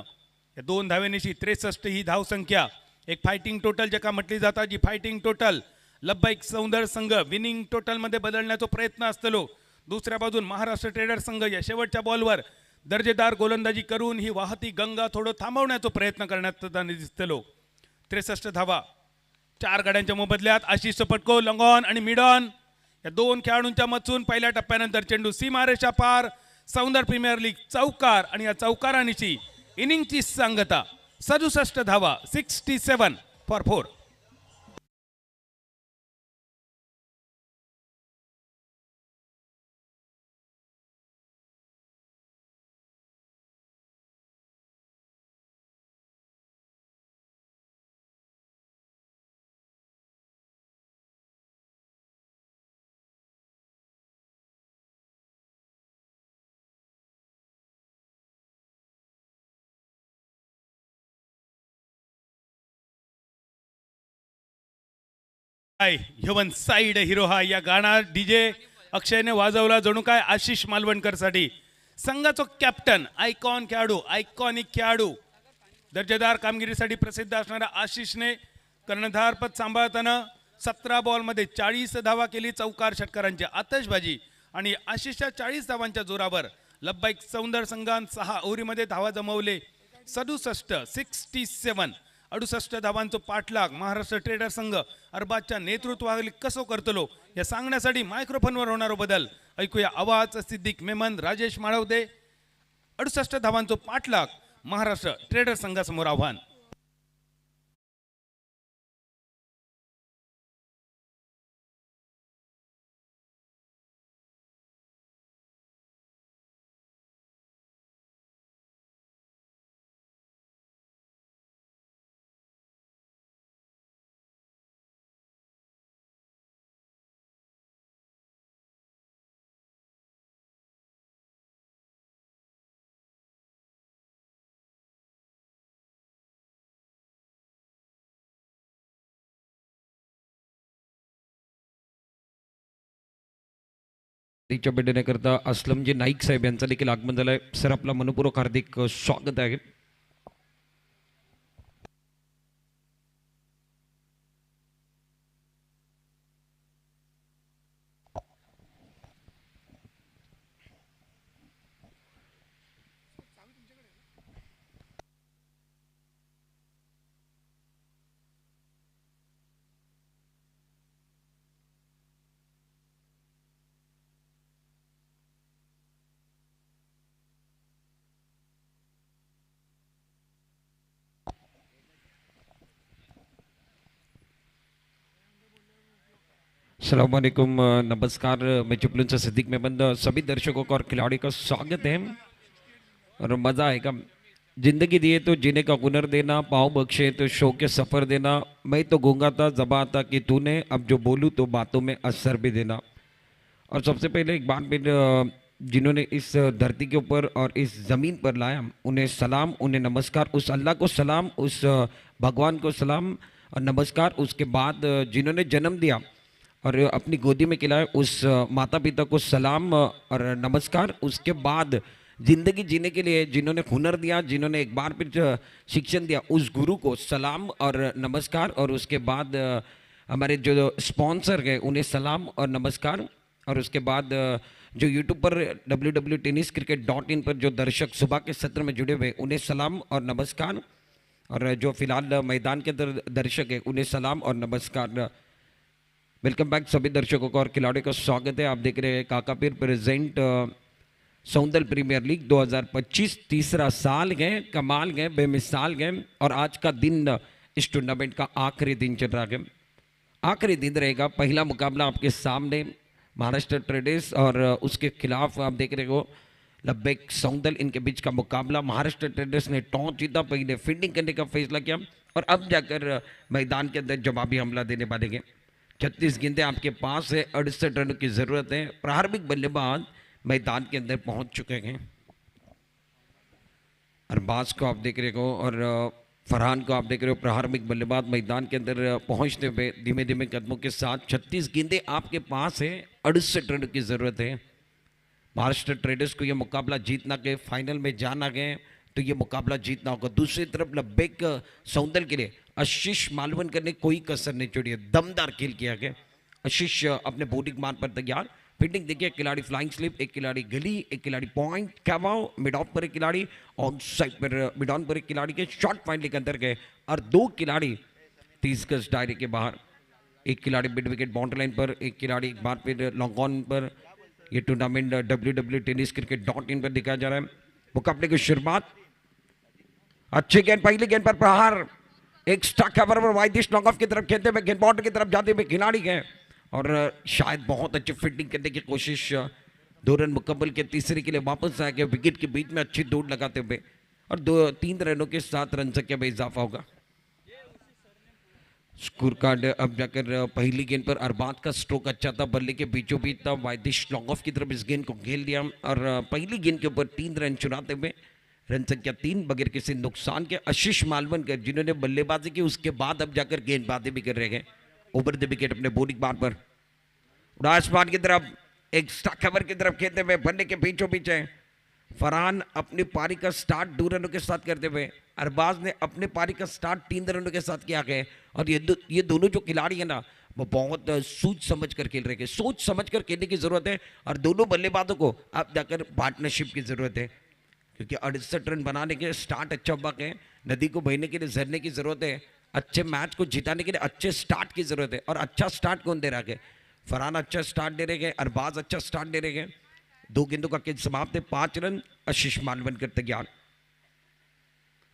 या 2 धावेनीशी 63 ही धावसंख्या. एक फायटिंग टोटल ज्याका म्हटली जाता, जी फायटिंग टोटल लब्बैक सौंदर्य संघ विनिंग टोटल मध्ये बदलण्याचा प्रयत्न असतलो. दुसऱ्या बाजून महाराष्ट्र ट्रेडर संघ या शेवटच्या बॉलवर दर्जेदार गोलंदाजी करून ही वाहती गंगा थोडं थांबवण्याचा प्रयत्न करण्यात दिसतलो. 63 धावा 4 गाड्यांच्या मोबदल्यात. आशिष फटको लॉंग ऑन आणि मिड ऑन या 2 खेळाडूंच्या मधून पहिल्या टप्प्यानंतर चेंडू सीमारेषा पार. सौंदर प्रीमियर लीग चौकार आणि या चौकारांची इनिंगची सांगता 67 धावा 67 फॉर 4. ह्युमन साइड हिरो हा या गाणा डीजे अक्षयने वाजवला जणू काय आशिष मालवणकर साठी. संघाचा कॅप्टन आयकॉन खेळाडू आयकॉनिक खेळाडू दर्जेदार कामगिरीसाठी प्रसिद्ध असणारा आशिषने कर्णधार पद सांभाळताना 17 बॉलमध्ये 40 धावा केली. चौकार षटकारांची आतषबाजी आणि आशिषच्या 40 धावांच्या जोरावर लब्बाईक सौंदर संघान 6 ओव्हरीमध्ये धावा जमवले. 68 धावांचा पाठलाग महाराष्ट्र ट्रेडर संघ अरबाजच्या नेतृत्वाखाली कसो करतलो या सांगण्यासाठी मायक्रोफोनवर होणारा बदल ऐकूया. आवाज सिद्दीक मेमन राजेश माळवदे. 68 धावांचा पाठलाग महाराष्ट्र ट्रेडर संघासमोर आव्हान. करता असलमजी नाईक साहेब यांचा देखील आगमन झालंय. सर आपला मनपूर्वक हार्दिक स्वागत आहे. अस्सलामुअलैकुम, नमस्कार. मैं चिपलून से सिद्दीक मेमन सभी दर्शकों का और खिलाड़ी का स्वागत है. और मज़ा आएगा. जिंदगी दिए तो जीने का हुनर देना, पाँव बख्शे तो शो के सफ़र देना. मैं तो गूंगा था ज़बां था कि तूने, अब जो बोलूँ तो बातों में असर भी देना. और सबसे पहले एक बात फिर जिन्होंने इस धरती के ऊपर और इस ज़मीन पर लाया उन्हें सलाम, उन्हें नमस्कार. उस अल्लाह को सलाम, उस भगवान को सलाम और नमस्कार. उसके बाद जिन्होंने जन्म दिया और अपनी गोदी में खिलाए उस माता पिता को सलाम और नमस्कार. उसके बाद ज़िंदगी जीने के लिए जिन्होंने हुनर दिया, जिन्होंने एक बार फिर शिक्षण दिया, उस गुरु को सलाम और नमस्कार. और उसके बाद हमारे जो स्पॉन्सर गए उन्हें सलाम और नमस्कार. और उसके बाद जो यूट्यूब पर www.tenniscricket.in पर जो दर्शक सुबह के सत्र में जुड़े हुए उन्हें सलाम और नमस्कार. और जो फिलहाल मैदान के अंदर दर्शक है उन्हें सलाम और नमस्कार. वेलकम बैक सभी दर्शकों का और खिलाड़ियों का स्वागत है. आप देख रहे हैं काकापीर प्रेजेंट सौंदर प्रीमियर लीग 2025. तीसरा साल गए, कमाल गए, बेमिसाल गए. और आज का दिन इस टूर्नामेंट का आखिरी दिन चल रहा है. आखिरी दिन रहेगा. पहला मुकाबला आपके सामने महाराष्ट्र ट्रेडर्स और उसके खिलाफ आप देख रहे हो लब्बैक सौंदर. इनके बीच का मुकाबला. महाराष्ट्र ट्रेडर्स ने टॉस जीता, पहले फील्डिंग करने का फैसला किया और अब जाकर मैदान के अंदर जवाबी हमला देने वाले हैं. 36 गेंदें आपके पास है, 68 रनों की जरूरत है. प्रारंभिक बल्लेबाज मैदान के अंदर पहुंच चुके हैं. अरबाज को आप देख रहे हो और फरहान को आप देख रहे हो. प्रारंभिक बल्लेबाज मैदान के अंदर पहुंचते हुए धीमे धीमे कदमों के साथ. 36 गेंदें आपके पास है, 68 रनों की जरूरत है. महाराष्ट्र ट्रेडर्स को यह मुकाबला जीतना के फाइनल में जाना गए तो ये मुकाबला जीतना होगा. दूसरी तरफ लब्बैक सौंदर के लिए आशीष मालवणकर ने कोई कसर नहीं छोड़ी है. दमदार खेल किया गया. आशीष अपने बॉलिंग मान पर तैयार. फील्डिंग देखिए, एक खिलाड़ी फ्लाइंग स्लिप, एक खिलाड़ी गली, एक खिलाड़ी पॉइंट कैवाओ, मिड ऑफ पर एक खिलाड़ी, ऑन साइड पर मिड ऑन पर एक खिलाड़ी के शॉर्ट फाइनली के अंदर गए और 2 खिलाड़ी 30 गज दायरे के बाहर. एक खिलाड़ी मिड विकेट बाउंड्री लाइन पर, एक खिलाड़ी एक बार फिर लॉन्ग ऑन पर. ये टूर्नामेंट www.tenniscricket.in पर दिखाया जा रहा है। मुकाबले की शुरुआत, अच्छी गेंद, पहली गेंद पर प्रहार, एक स्टक कवर पर वाइडिश लॉन्ग ऑफ की तरफ खेलते हुए गेंद बाउंड्री की तरफ जाते हुए खिलाड़ी है और शायद बहुत अच्छी फील्डिंग करने की कोशिश, 2 रन मुकम्मल के तीसरे के लिए वापस आ गए विकेट के बीच में अच्छी दौड़ लगाते हुए और 3 रनों के साथ रन संख्या में इजाफा होगा। स्कोर कार्ड अब जाकर पहली गेंद पर अरबाज का स्ट्रोक अच्छा था, बल्ले के बीचों बीच था, वाइडिश लॉन्ग ऑफ की तरफ इस गेंद को खेल दिया और पहली गेंद के ऊपर 3 रन चुराते हुए रन संख्या 3 बगैर किसी नुकसान के आशीष मालवनकर जिन्होंने बल्लेबाजी की उसके बाद अब जाकर गेंदबाजी भी कर रहे हैं ओवर द विकेट अपने बॉलिंग बार पर। आसमान की तरफ एक स्टक कवर की तरफ खेलते हुए बल्ले के बीचों बीच है फरहान अपनी पारी का स्टार्ट 2 रनों के साथ करते हुए, अरबाज ने अपने पारी का स्टार्ट 3 रनों के साथ किया है और ये दोनों जो खिलाड़ी है ना वो बहुत सोच समझ कर खेल रहे हैं, सोच समझ कर खेलने की जरूरत है और दोनों बल्लेबाजों को अब जाकर पार्टनरशिप की जरूरत है क्योंकि 68 रन बनाने के स्टार्ट अच्छा हुआ है, नदी को बहने के लिए झरने की जरूरत है, अच्छे मैच को जिताने के लिए अच्छे स्टार्ट की जरूरत है और अच्छा स्टार्ट कौन दे रहा है? फरहान अच्छा स्टार्ट दे रहे हैं, अरबाज अच्छा स्टार्ट दे रहे हैं। 2 गेंदों का खेल समाप्त है, 5 रन, आशीष मालवनकर तैयार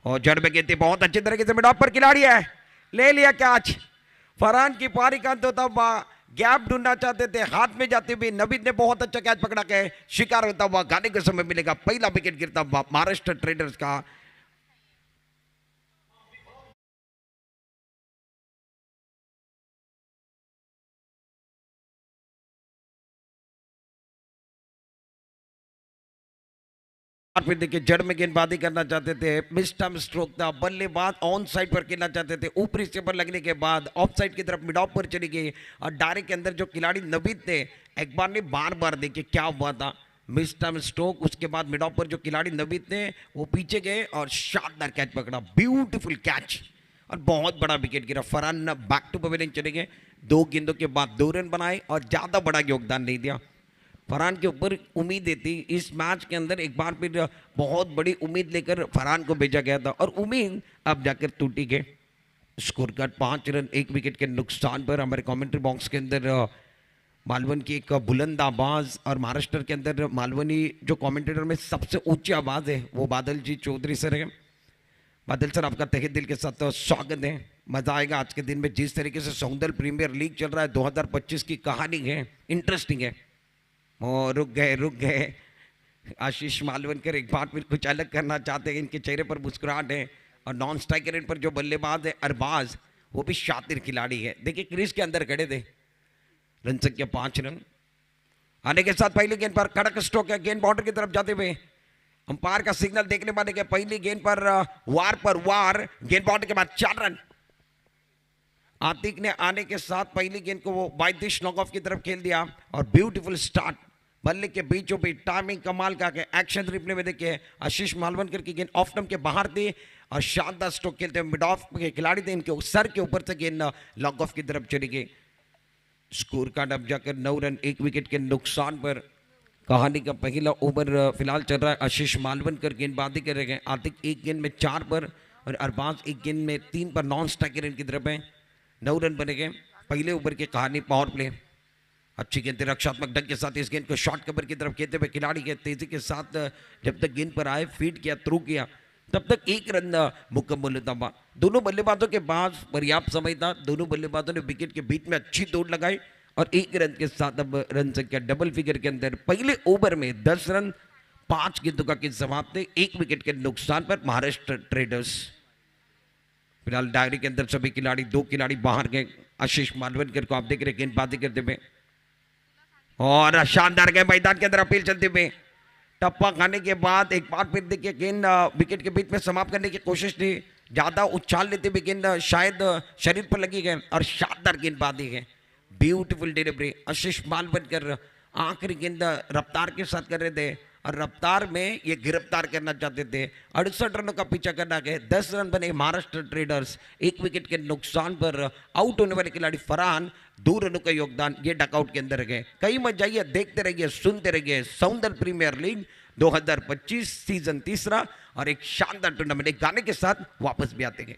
और जड़ में गेंद बहुत अच्छी तरीके से मिड ऑफ पर खिलाड़ी है, ले लिया कैच। फरहान की पारी का तो तब गैप ढूंढना चाहते थे, हाथ में जाते हुए नवीद ने बहुत अच्छा कैच पकड़ा के शिकार होता हुआ गाने के समय मिलेगा पहला विकेट गिरता हुआ महाराष्ट्र ट्रेडर्स का। फिर देखिए जड़ में गेंदबाजी करना चाहते थे, मिस टर्म स्ट्रोक था, बल्लेबाज ऑन साइड पर खेलना चाहते थे, ऊपरी स्टेपर लगने के बाद ऑफ साइड की तरफ मिड ऑफ पर चली गई और डायरेक्ट के अंदर जो खिलाड़ी नवीद थे एक बार नहीं बार बार देखिए क्या हुआ था, मिस टर्म स्ट्रोक, उसके बाद मिड ऑफ पर जो खिलाड़ी नवीद थे वो पीछे गए और शानदार कैच पकड़ा, ब्यूटीफुल कैच और बहुत बड़ा विकेट गिरा। फरहान बैक टू पवेलियन चले गए, 2 गेंदों के बाद 2 रन बनाए और ज्यादा बड़ा योगदान नहीं दिया। फरहान के ऊपर उम्मीद थी इस मैच के अंदर, एक बार फिर बहुत बड़ी उम्मीद लेकर फरहान को भेजा गया था और उम्मीद अब जाकर टूटी गई। स्कोर कार्ड 5 रन 1 विकेट के नुकसान पर हमारे कमेंट्री बॉक्स के अंदर मालवन की एक बुलंद आवाज और महाराष्ट्र के अंदर मालवनी जो कमेंटेटर में सबसे ऊंची आवाज है वो बादल जी चौधरी सर है। बादल सर आपका तहे दिल के साथ स्वागत है, मजा आएगा आज के दिन में। जिस तरीके से सौंदर्य प्रीमियर लीग चल रहा है 2025 की कहानी है, इंटरेस्टिंग है। रुक गए आशीष मालवनकर एक बार फिर कुछ अलग करना चाहते हैं, इनके चेहरे पर मुस्कुराहट है और नॉन स्ट्राइकर एंड पर जो बल्लेबाज है अरबाज वो भी शातिर खिलाड़ी है, देखिए क्रीज के अंदर खड़े थे। रन संख्या 5 रन आने के साथ पहली गेंद पर कड़क स्ट्रोक है, गेंद बाउंड्री की तरफ जाते हुए अंपायर का सिग्नल देखने पाने के पहली गेंद पर वार गेंद बाउंड्री के बाद 4 रन। आतिक ने आने के साथ पहली गेंद को वो वाइडिश लॉन्ग ऑफ की तरफ खेल दिया और ब्यूटीफुल स्टार्ट, बल्ले के बीचों बीच टाइमिंग कमाल का के एक्शन रिप्ले में देखिए आशीष मालवनकर की गेंद ऑफ स्टंप के बाहर थी और शानदार स्ट्रोक खेलते हुए मिड ऑफ के खिलाड़ी थे, इनके सर के ऊपर से गेंद लॉन्ग ऑफ की तरफ चली गई। स्कोर कार्ड अब जाकर 9 रन 1 विकेट के नुकसान पर कहानी का पहला ओवर फिलहाल चल रहा है। आशीष मालवनकर गेंदबाजी कर रहे हैं, आतिक 1 गेंद में 4 पर और अरबाज 1 गेंद में 3 पर नॉन स्ट्राइकर इनकी तरफ है। 9 रन बने गए पहले ओवर की कहानी। पावर प्ले अच्छी गेंद रक्षात्मक ढंग के साथ इस गेंद को शॉर्ट कवर की तरफ खेलते हुए खिलाड़ी के तेजी के साथ जब तक गेंद पर आए फीड किया थ्रू किया तब तक 1 रन मुकम्मल होता हुआ। दोनों बल्लेबाजों के पास पर्याप्त समय था, दोनों बल्लेबाजों ने विकेट के बीच में अच्छी दौड़ लगाई और 1 रन के साथ अब रन संख्या डबल फिगर के अंदर पहले ओवर में 10 रन 5 गेंदों का खेल समाप्त है, 1 विकेट के नुकसान पर महाराष्ट्र ट्रेडर्स। फिलहाल डायरी के अंदर सभी खिलाड़ी 2 खिलाड़ी बाहर गए। आशीष मालवनकर को आप देख रहे गेंदबाजी करते हुए और शानदार गए मैदान के अंदर अपील चलते हुए, टप्पा खाने के बाद एक बार फिर देखिए गेंद विकेट के बीच में समाप्त करने की कोशिश थी, ज्यादा उछाल लेते हुए गेंद शायद शरीर पर लगी गए और शानदार गेंदबाजी है, ब्यूटीफुल डिलीवरी। आशीष मालवनकर आखिरी गेंद रफ्तार के साथ कर रहे थे और रफ्तार में ये गिरफ्तार करना चाहते थे। 68 रनों का पीछा करना गए, 10 रन बने महाराष्ट्र ट्रेडर्स। 1 विकेट के नुकसान पर आउट होने वाले खिलाड़ी फरहान 2 रनों का योगदान ये डकआउट के अंदर गए। कई मत जाइए, देखते रहिए, सुनते रहिए। सौंदर्य प्रीमियर लीग 2025 सीजन 3 और एक शानदार टूर्नामेंट एक गाने के साथ वापस भी आते हैं।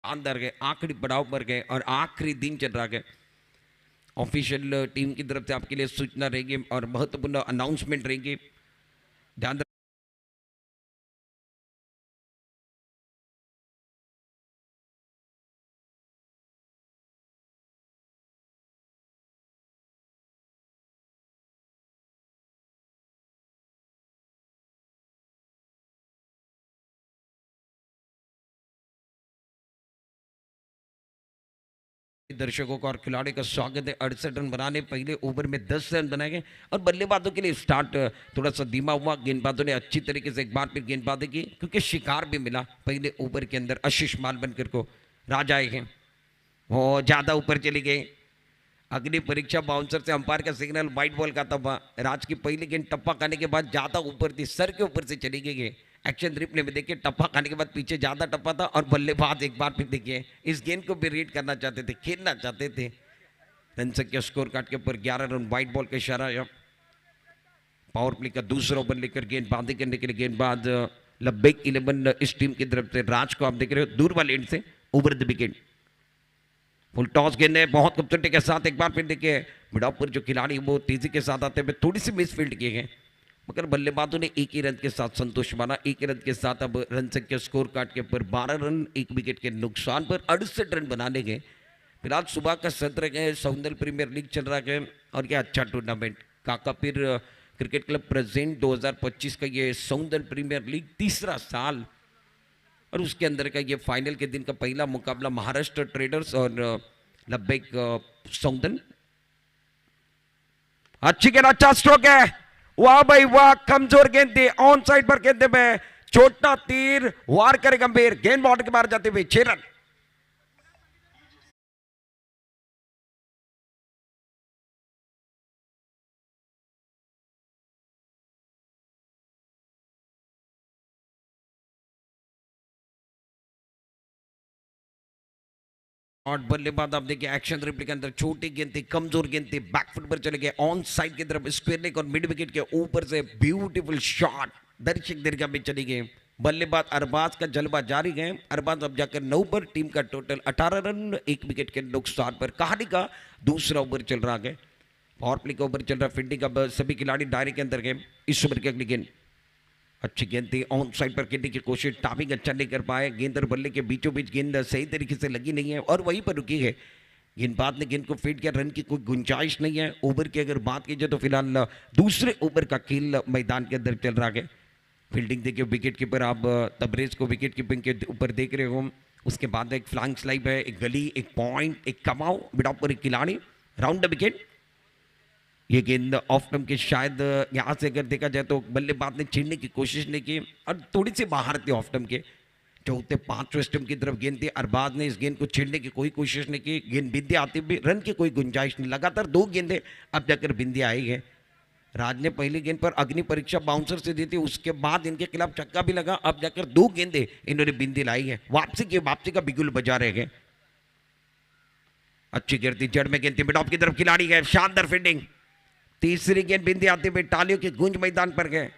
अंदर गए, आखिरी पड़ाव पर गए और आखिरी दिन चल रहा है। ऑफिशियल टीम की तरफ से आपके लिए सूचना रहेगी और महत्वपूर्ण अनाउंसमेंट रहेगी। ध्यान दर्शकों का और खिलाड़ी का स्वागत है। 68 रन बनाने, पहले ओवर में 10 रन बनाए गए और बल्लेबाजों के लिए स्टार्ट थोड़ा सा धीमा हुआ। गेंदबाजों ने अच्छी तरीके से एक बार फिर गेंदबाजी की क्योंकि शिकार भी मिला पहले ओवर के अंदर। आशीष मालवनकर को राज आए हैं, वो ज्यादा ऊपर चली गए। अग्नि परीक्षा बाउंसर से अंपायर का सिग्नल व्हाइट बॉल का था। राज की पहली गेंद टप्पा खाने के बाद ज्यादा ऊपर थी, सर के ऊपर से चली गई। एक्शन रिप्ले में देखिए, टप्पा खाने के बाद पीछे ज्यादा टप्पा था और बल्लेबाज एक बार फिर देखिए इस गेंद को भी रीड करना चाहते थे, खेलना चाहते थे। रन संख्या स्कोर कार्ड के ऊपर 11 रन, व्हाइट बॉल का इशारा। पावर प्ले का दूसरा ओवर लेकर गेंदबाजी करने के लिए गेंदबाज लब्बैक 11 इस टीम की तरफ से। राज को आप देख रहे हो दूर वाले एंड से over the wicket. Full toss गेंद है, बहुत खूबसूरती के साथ एक बार फिर देखिए मिडॉप पर जो खिलाड़ी वो तेजी के साथ आते हुए थोड़ी सी मिसफील्ड किए गए, मगर बल्लेबाजों ने एक ही रन के साथ संतोष माना। एक ही रन के साथ अब रन संख्या स्कोर कार्ड के ऊपर 12 रन, एक विकेट के नुकसान पर 68 रन बनाने गए। फिलहाल सुबह का सत्र गए, सौंदर्य प्रीमियर लीग चल रहा है और यह अच्छा टूर्नामेंट काकापीर क्रिकेट क्लब प्रेजेंट 2025 का ये सौंदर्य प्रीमियर लीग तीसरा साल और उसके अंदर का ये फाइनल के दिन का पहला मुकाबला महाराष्ट्र ट्रेडर्स और लब्बैक सौंदन। अच्छी गेंद, अच्छा स्ट्रोक है, वाह भाई वाह, कमजोर गेंद थी, ऑन साइड पर गेंद में छोटा तीर वार करे गंभीर, गेंद बॉर्डर के बाहर जाते हुए 6 रन। और बल्लेबाज आप देखिए एक्शन रिप्ले के अंदर छोटी गेंद थी, कमजोर गेंद थी, बैकफुट पर चले गए, ऑन साइड की तरफ स्क्वायर लेग और मिड विकेट के ऊपर से ब्यूटीफुल शॉट दर्शक दीर्घा में चली गई। बल्लेबाज अरबाज का जलवा जारी है। अरबाज अब जाकर 9 पर, टीम का टोटल 18 रन, एक विकेट के नुकसान पर। कहानी का दूसरा ओवर चल रहा है, पावर प्ले का ओवर चल रहा है। फील्डिंग का सभी खिलाड़ी दायरे के अंदर गए। इस ओवर की अगली गेंद अच्छी गेंद थी, ऑन साइड पर खेलने की कोशिश, टापिंग अच्छा नहीं कर पाए। गेंद और बल्ले के बीचों बीच गेंद सही तरीके से लगी नहीं है और वहीं पर रुकी है। गेंदबाज ने गेंद को फीड किया, रन की कोई गुंजाइश नहीं है। ओवर की अगर बात की जाए तो फिलहाल दूसरे ओवर का खेल मैदान के अंदर चल रहा है। फील्डिंग देखिए, विकेट कीपर आप तबरेज को विकेट कीपिंग के ऊपर देख रहे हो। उसके बाद एक फ्लैंक स्लाइप है, एक गली, एक पॉइंट, एक कमाओ, मिड पर एक खिलाड़ी, राउंड द विकेट। ये गेंद ऑफ स्टंप के शायद यहाँ से अगर देखा जाए तो बल्लेबाज ने छीनने की कोशिश नहीं की और थोड़ी सी बाहर थी ऑफ स्टंप के। चौथे 5वें स्टंप की तरफ गेंद थी, अरबाज ने इस गेंद को छीनने की कोई कोशिश नहीं की। गेंद बिंदी आती भी, रन की कोई गुंजाइश नहीं। लगातार 2 गेंदें अब जाकर बिंदी आई है। राज ने पहली गेंद पर अग्नि परीक्षा बाउंसर से दी थी, उसके बाद इनके खिलाफ छक्का भी लगा। अब जाकर 2 गेंदें इन्होंने बिंदी लाई है। वापसी का बिगुल बजा रहे हैं। अच्छी गिरती जड़ में गेंद थी, मिड ऑफ की तरफ खिलाड़ी है, शानदार फील्डिंग। तीसरी गेंद बिंदी आते हुए तालियों की गूंज मैदान पर गए।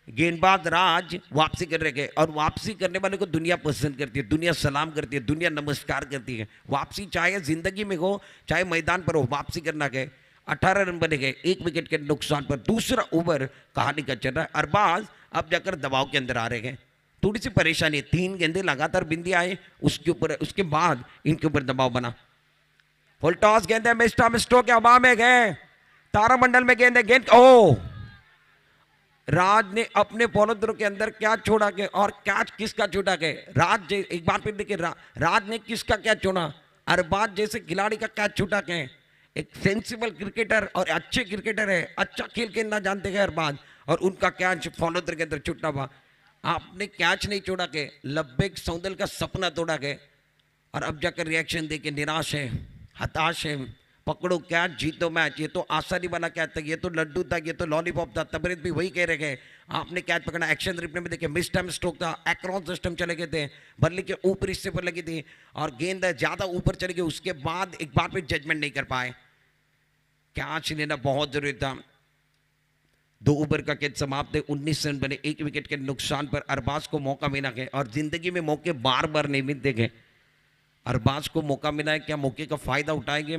गेंदबाज राज वापसी कर रहे हैं और वापसी करने वाले को दुनिया पसंद करती है, दुनिया सलाम करती है, दुनिया नमस्कार करती है। वापसी चाहे जिंदगी में हो चाहे मैदान पर हो, वापसी करना गए। 18 रन बने गए, एक विकेट के नुकसान पर। दूसरा ओवर कहानी का चल रहा है। अरबाज अब जाकर दबाव के अंदर आ रहे हैं, थोड़ी सी परेशानी। 3 गेंदें लगातार बिंदी आए, उसके ऊपर उसके बाद इनके ऊपर दबाव बना। फुल टॉस गेंद है, मिस्टर स्ट्रोक के हवा में गए, तारामंडल में गेंद है, गेंद ओ राज ने अपने फॉलो थ्रू के अंदर क्या छोड़ा के और कैच किसका छोड़ा के। राज एक बार फिर देखिए, राज ने किसका क्या छोड़ा, अरबाज जैसे खिलाड़ी का क्या छूटा के। एक सेंसिबल क्रिकेटर और अच्छे क्रिकेटर है, अच्छा खेल खेलना जानते हैं अरबाज, और उनका कैच फॉलो थ्रू के अंदर छूटा हुआ। आपने कैच नहीं छोड़ा के, लब्बैक सौंदल का सपना तोड़ा के और अब जाकर रिएक्शन देके निराश है, हताश है। पकड़ो कैच, जीतो मैच। ये तो आसानी वाला कैच था, ये तो लड्डू था, ये तो लॉलीपॉप था। तबरेज भी वही कह रहे हैं, आपने कैच पकड़ा। एक्शन रिप्ले में देखिए, मिस टाइम स्ट्रोक था, अक्रॉस सिस्टम चले गए थे, बल्ले के ऊपर हिस्से पर लगी थी और गेंद ज्यादा ऊपर चली गई। उसके बाद एक बार फिर जजमेंट नहीं कर पाए। कैच लेना बहुत जरूरी था। 2 ओवर का कैच समाप्त है, 19 रन बने, 1 विकेट के नुकसान पर। अरबाज को मौका मिला गया और जिंदगी में मौके बार बार नहीं मिलते गए। अरबाज को मौका मिला है, क्या मौके का फायदा उठाएंगे?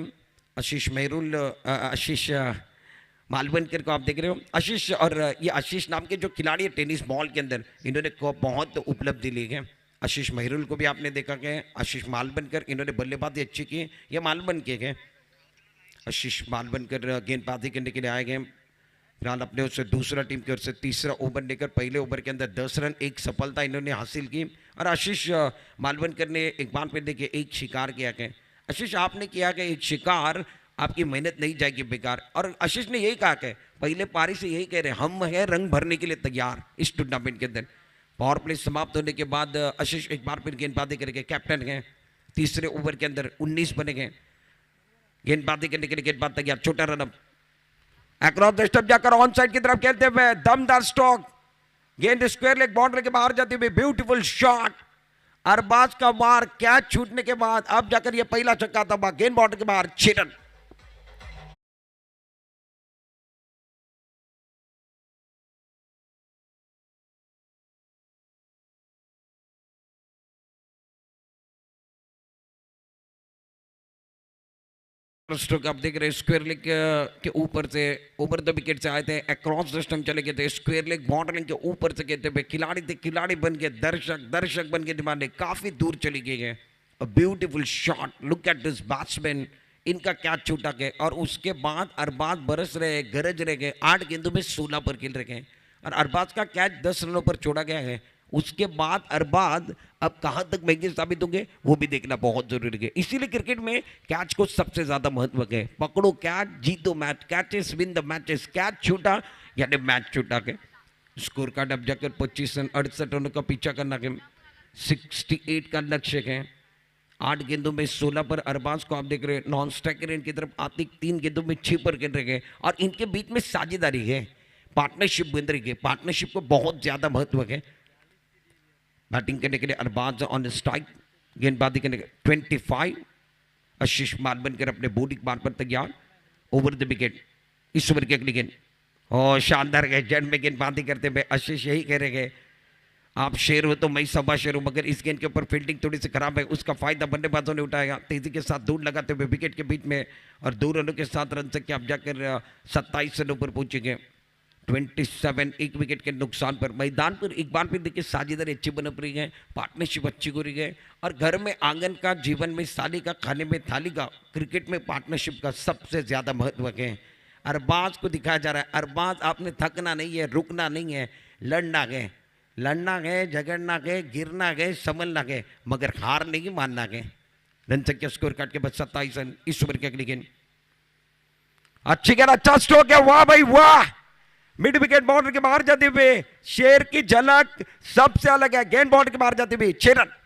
आशीष मालवनकर को आप देख रहे हो। आशीष, और ये आशीष नाम के जो खिलाड़ी है टेनिस बॉल के अंदर, इन्होंने बहुत उपलब्धि ली है। आशीष महिरुल को भी आपने देखा कि आशीष मालवनकर, इन्होंने बल्लेबाजी अच्छी की। ये मालवन के गए, आशीष मालवनकर गेंदबाजी करने के लिए आए गए। फिलहाल अपने उससे दूसरा टीम की ओर से तीसरा ओवर लेकर पहले ओवर के अंदर 10 रन, एक सफलता इन्होंने हासिल की। और आशीष मालवनकर ने एक बार फिर देखिए एक शिकार किया है। आशीष, आपने किया कि एक शिकार, आपकी मेहनत नहीं जाएगी बेकार। और आशीष ने यही कहा कि पहले पारी से यही कह रहे हम हैं रंग भरने के लिए तैयार इस टूर्नामेंट के अंदर। पावर प्ले समाप्त होने के बाद आशीष एक बार फिर गेंदबाजी करेंगे, कैप्टन हैं। तीसरे ओवर के अंदर 19 बनेंगे, गेंदबाजी करने के लिए गेंदबाज तैयार। छोटा रन अक्रॉस द स्टंप जाकर ऑन साइड की तरफ खेलते हुए दमदार स्ट्रोक, गेंद स्क्वायर लेग बाउंड्री के बाहर जाती हुई, ब्यूटीफुल शॉट। अरबाज का मार, कैच छूटने के बाद अब जाकर यह पहला छक्का था, गेंद बाउंड्री के बाहर, 6 रन। स्ट्रोक आप देख रहे हैं, स्क्वायर लेग के ऊपर से ओवर द विकेट से आए थे, अक्रॉस द स्टंप चले गए थे, स्क्वायर लेग बाउंड्री के ऊपर से कहते हुए खिलाड़ी थे, खिलाड़ी बन गए दर्शक बन के दिमाग में काफी दूर चली गई है। A beautiful shot, look at this batsman, इनका कैच छूटा गया। और उसके बाद अरबाज बरस रहे, गरज रहे गए, 8 गेंदों में 16 पर खेल रहे गए और अरबाज का कैच 10 रनों पर छोड़ा गया है। उसके बाद अरबाज अब कहां तक महंगे साबित होंगे वो भी देखना बहुत जरूरी है। इसीलिए क्रिकेट में कैच को सबसे ज्यादा महत्व है। पकड़ो कैच, जीतो match, catches win the matches. Catch छूटा यानी मैच छूटा के। स्कोर कार्ड अब जाकर 25 रन 68 रनों का पीछा करना के 68 का लक्ष्य है। 8 गेंदों में 16 पर अरबाज को आप देख रहे हैं, नॉन स्ट्राइकर इनकी तरफ आती 3 गेंदों में 6 पर खेल रहे हैं और इनके बीच में साझेदारी है, पार्टनरशिप बन रही है। पार्टनरशिप को बहुत ज्यादा महत्व है। बैटिंग करने के लिए अरबाज ऑन स्ट्राइक, गेंदबाजी करने के 25। आशीष मालवनकर अपने बॉलिंग बार पर तैयार, ओवर द विकेट। इस ओवर की अगली गेंद और शानदार गए जड़ में गेंदबाजी करते हुए आशीष यही कह रहे हैं, आप शेर हो तो मैं सवा शेर हूं, मगर इस गेंद के ऊपर फील्डिंग थोड़ी सी खराब है, उसका फायदा बल्लेबाजों ने उठाया तेजी के साथ दूर लगाते हुए विकेट के बीच में और 2 रनों के साथ रन संख्या अब जाकर 27 रनों पर पहुंचेंगे। 27, एक विकेट के नुकसान पर। मैदान पर एक बार फिर देखिए साझेदारी अच्छी बन रही है, पार्टनरशिप अच्छी हो रही है और घर में आंगन का, जीवन में साली का, खाने में थाली का, क्रिकेट में पार्टनरशिप का सबसे ज्यादा महत्व है। अरबाज को दिखाया जा रहा है, अरबाज आपने थकना नहीं है, रुकना नहीं है, लड़ना गए, झगड़ना गए, गिरना गए, संभलना गए, मगर हार नहीं मानना गए। रन संख्या स्कोर कार्ड के बाद 27 रन। इस ओवर की अगली गेंद अच्छी गेंद, अच्छा स्ट्रोक है, वाह भाई वाह। मिड विकेट बाउंड्री के बाहर जाते हुए शेर की झलक सबसे अलग है, गेंद बाउंड्री के बाहर जाते हुए 6 रन।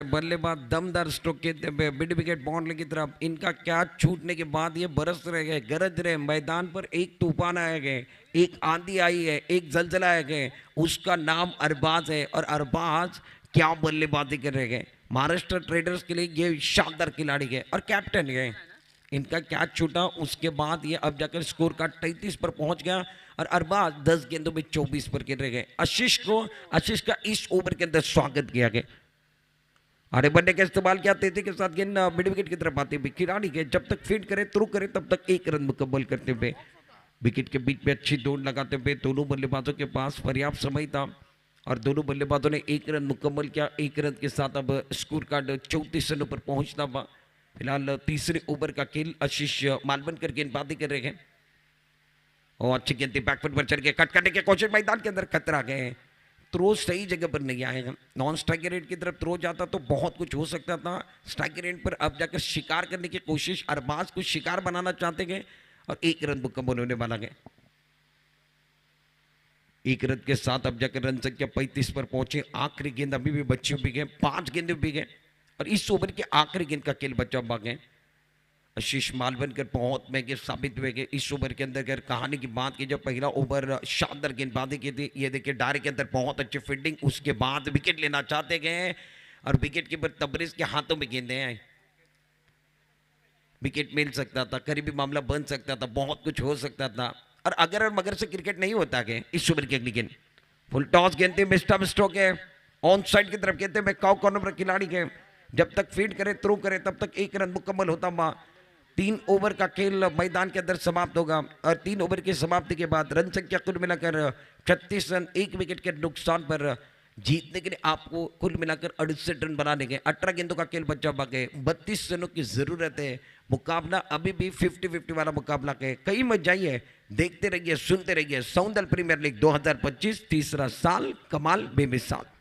बल्लेबाज दमदार स्ट्रोक के मिड विकेट बाउंड्री की तरफ, इनका कैच छूटने के बाद ये बरस रहे गए, गरज रहे। मैदान पर एक तूफान आया गए, एक आंधी आई है, एक जलजला आया गए, उसका नाम अरबाज है और अरबाज क्या बल्लेबाजी कर रहे गए। महाराष्ट्र ट्रेडर्स के लिए ये शानदार खिलाड़ी है और कैप्टन है। इनका कैच छूटा, उसके बाद ये अब जाकर स्कोर कार्ड 33 पर पहुंच गया और अरबाज 10 गेंदों में 24 पर खेल रहे गए। आशीष का इस ओवर के अंदर स्वागत किया गया। आड़े बनने का इस्तेमाल किया, तेजी के साथ गेंद मिड विकेट की तरफ आते हुए खिलाड़ी के जब तक फीड करे, थ्रू करे, तब तक 1 रन मुकम्मल करते हुए विकेट के बीच में अच्छी दौड़ लगाते हुए दोनों बल्लेबाजों के पास पर्याप्त समय था और दोनों बल्लेबाजों ने 1 रन मुकम्मल किया। 1 रन के साथ अब स्कोर कार्ड 34 रनों पर पहुंचता हुआ। फिलहाल तीसरे ओवर का खेल आशीष मालवनकर गेंदबाजी कर रहे हैं और अच्छी गेंद बैकफुट पर चढ़ के कट करने के कोशिश, मैदान के अंदर खतरा गए, थ्रो सही जगह पर नहीं आएगा। नॉन स्ट्राइकर रेट की तरफ थ्रो जाता तो बहुत कुछ हो सकता था। स्ट्राइकर रेट पर अब जाकर शिकार करने की कोशिश, अरबाज को शिकार बनाना चाहते गए और 1 रन मुकम्मल होने वाला गए। 1 रन के साथ अब जाकर रन संख्या 35 पर पहुंचे। आखिरी गेंद अभी भी बच्चे भी गए, 5 गेंदे भी गए और इस ओवर के आखिरी गेंद का खेल बच्चा भागे। आशीष मालवनकर बहुत महंगे साबित हुए कि इस ओवर के अंदर अगर कहानी की बात की, जब पहला ओवर शानदार गेंदबाजी की थी, ये देखिए डायरे के अंदर बहुत अच्छी फील्डिंग, उसके बाद विकेट लेना चाहते गए और विकेट कीपर तबरेज के हाथों में गेंदें हैं, विकेट मिल सकता था, करीबी मामला बन सकता था, बहुत कुछ हो सकता था। और अगर और मगर से क्रिकेट नहीं होता के इस ओवर की अगली गेंद फुल टॉस गेंद मिस्टर स्ट्रोक है, ऑन साइड की तरफ कहते हैं काउ कॉर्नर पर खिलाड़ी के जब तक फीड करे थ्रो करे तब तक 1 रन मुकम्मल होता हुआ 3 ओवर का खेल मैदान के अंदर समाप्त होगा। और 3 ओवर की समाप्ति के बाद रन संख्या कुल मिलाकर 36 रन, 1 विकेट के नुकसान पर जीतने के लिए आपको कुल मिलाकर 68 रन बनाने के 18 गेंदों का खेल बचा बाकी 32 रनों की जरूरत है। मुकाबला अभी भी 50-50 वाला मुकाबला है। कई मत जाइए, देखते रहिए, सुनते रहिए। सौंदल प्रीमियर लीग 2025 तीसरा साल, कमाल बेमिसाल।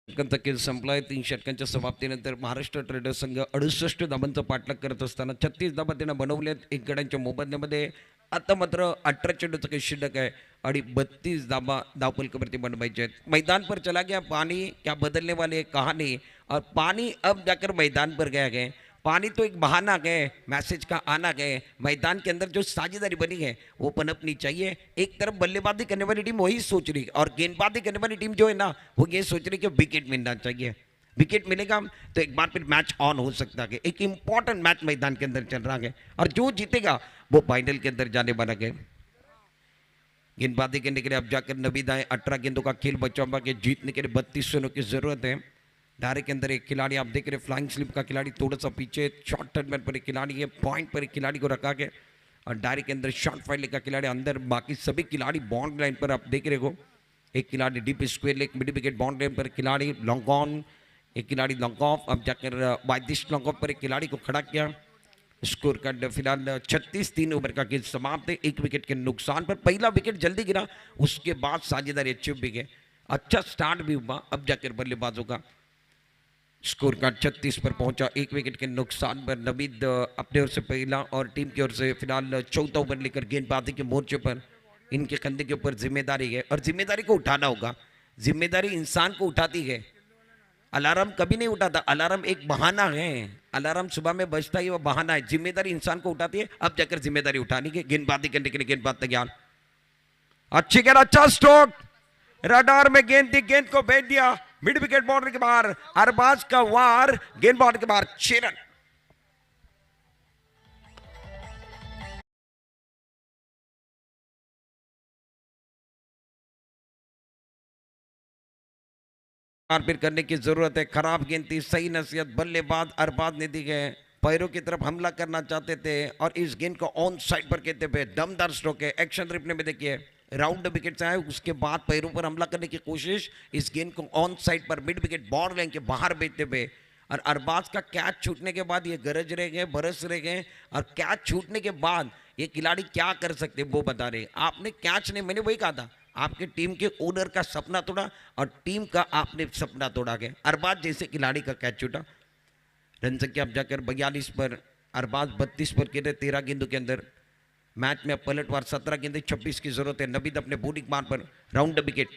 षटकांचा खेळ संपलाय। 3 षटकांच्या समाप्तीनंतर महाराष्ट्र ट्रेडर्स संघ 68 धाबांचा पाठलाग करत असताना 36 धाबा त्यानं बनवल्यात 1 गड्यांच्या मोबदल्यामध्ये। आता मात्र 18 चेंडूचं काही शिल्लक आहे आणि 32 धाबा धावफलकावरती बनवायचे आहेत। मैदान पर चला गया पानी, क्या बदलने वाले कहानी, और पानी अब जाकर मैदान पर गया है। पानी तो एक बहाना है, मैसेज का आना है। मैदान के अंदर जो साझेदारी बनी है वो पनपनी चाहिए। एक तरफ बल्लेबाजी करने वाली टीम वही सोच रही और गेंदबाजी करने वाली टीम जो है ना वो ये सोच रही कि विकेट मिलना चाहिए। विकेट मिलेगा तो एक बार फिर मैच ऑन हो सकता है। एक इंपॉर्टेंट मैच मैदान के अंदर चल रहा है और जो जीतेगा वो फाइनल के अंदर जाने वाला है। गेंदबाजी करने के लिए अब जाकर नवीद आए। 18 गेंदों का खेल बचा हुआ कि जीतने के लिए 32 रनों की जरूरत है। धारे के अंदर एक खिलाड़ी आप देख रहे हैं, फ्लाइंग स्लिप का खिलाड़ी थोड़ा सा पीछे, शॉर्ट टर्नर पर एक खिलाड़ी है, पॉइंट पर एक खिलाड़ी को रखा गया और डायरे के अंदर शॉर्ट फाइल का खिलाड़ी अंदर, बाकी सभी खिलाड़ी बाउंड लाइन पर आप देख रहे हो। एक खिलाड़ी deep square leg mid wicket bound line पर खिलाड़ी लॉन्ग ऑन, एक खिलाड़ी लॉन्ग ऑफ। अब जाकर वाइदिश लॉन्ग ऑफ पर एक खिलाड़ी को खड़ा किया। स्कोर कार्ड फिलहाल 36, 3 ओवर का खेल समाप्त है 1 विकेट के नुकसान पर। पहला विकेट जल्दी गिरा, उसके बाद साझेदारी अच्छी भी गए, अच्छा स्टार्ट भी हुआ। अब जाकर बल्लेबाजों का स्कोर कार्ड 36 पर पहुंचा 1 विकेट के नुकसान पर। नवीद अपने ओर से पहला और टीम की ओर से फिलहाल चौथा ओवर लेकर गेंदबाजी के मोर्चे पर। इनके कंधे के ऊपर जिम्मेदारी है और जिम्मेदारी को उठाना होगा। जिम्मेदारी इंसान को उठाती है, अलार्म कभी नहीं उठाता। अलार्म एक बहाना है, अलार्म सुबह में बजता ही वो बहाना है। जिम्मेदारी इंसान को उठाती है। अब जाकर जिम्मेदारी उठानी है। गेंदबाजी करने के लिए गेंदबाज तैयार, अच्छी गेंद, अच्छा स्ट्रोक, रडार में गेंद थी, गेंद को भेज दिया मिड विकेट बाउंड्री के बाहर। अरबाज का वार गेंद बाउंड्री के बाहर, 6 रन। फिर करने की जरूरत है, खराब गेंद थी, सही नसीहत बल्लेबाज अरबाज ने दी है। पैरों की तरफ हमला करना चाहते थे और इस गेंद को ऑन साइड पर कहते हुए दमदार स्ट्रोक है। एक्शन रिप्ले में देखिए, राउंड विकेट से आए, उसके बाद पैरों पर हमला करने की कोशिश, इस गेंद को ऑन साइड पर मिड विकेट बॉर्डर लाइन के बाहर भेजते हुए। और अरबाज का कैच छूटने के बाद ये गरज रह गए, बरस रह गए और कैच छूटने के बाद ये खिलाड़ी क्या कर सकते वो बता रहे। आपने कैच नहीं, मैंने वही कहा था, आपके टीम के ओनर का सपना तोड़ा और टीम का आपने सपना तोड़ा गया। अरबाज जैसे खिलाड़ी का कैच छूटा। रन संख्या अब जाकर 42 पर, अरबाज 32 पर खेले 13 गेंदों के अंदर। मैच में पलटवार 17 गेंदे 26 की जरूरत है। नवीद अपने बॉलिंग मान पर, राउंड विकेट,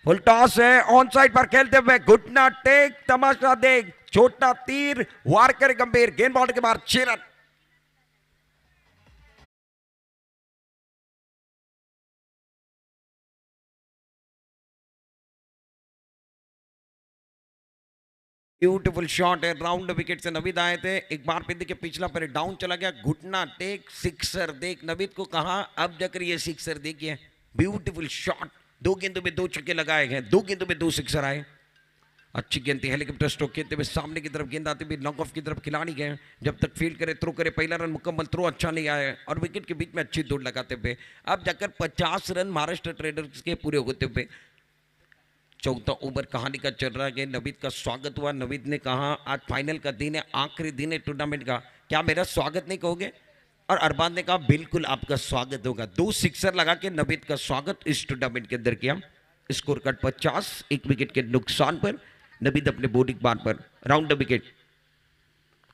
फुल टॉस है, ऑन साइड पर खेलते हुए घुटना टेक, तमाशा देख, छोटा तीर, वार करे गंभीर, गेंद बाउंड्री के बाहर, 6 रन। ब्यूटीफुल शॉट है, राउंड विकेट से नवीद आए थे। एक बार फिर देखिए पिछला पर डाउन चला गया, घुटना टेक, सिक्सर देख, नवीद को कहा अब जाकर ये सिक्सर देखिए, ब्यूटीफुल शॉट। 2 गेंदों में 2 छक्के लगाए गए, 2 गेंदों में 2 सिक्सर आए। अच्छी गेंद थी, हेलीकॉप्टर स्ट्रोक खेलते हुए सामने की तरफ गेंद आते हुए लॉन्ग ऑफ की तरफ खिलाड़ी गए। जब तक फील्ड करे थ्रो करे, पहला रन मुकम्मल, थ्रो अच्छा नहीं आया और विकेट के बीच में अच्छी दौड़ लगाते हुए अब जाकर 50 रन महाराष्ट्र ट्रेडर्स के पूरे होते हुए। चौथा ओवर कहानी का चल रहा है। नवीद का स्वागत हुआ। नवीद ने कहा आज फाइनल का दिन है, आखिरी दिन है टूर्नामेंट का, क्या मेरा स्वागत नहीं कहोगे? और अरबाज ने कहा बिल्कुल आपका स्वागत होगा। 2 सिक्सर लगा के नवीद का स्वागत इस टूर्नामेंट के अंदर किया। स्कोर कार्ड 50, 1 विकेट के नुकसान पर नबीद अपने बॉलिंग बार पर राउंड द विकेट।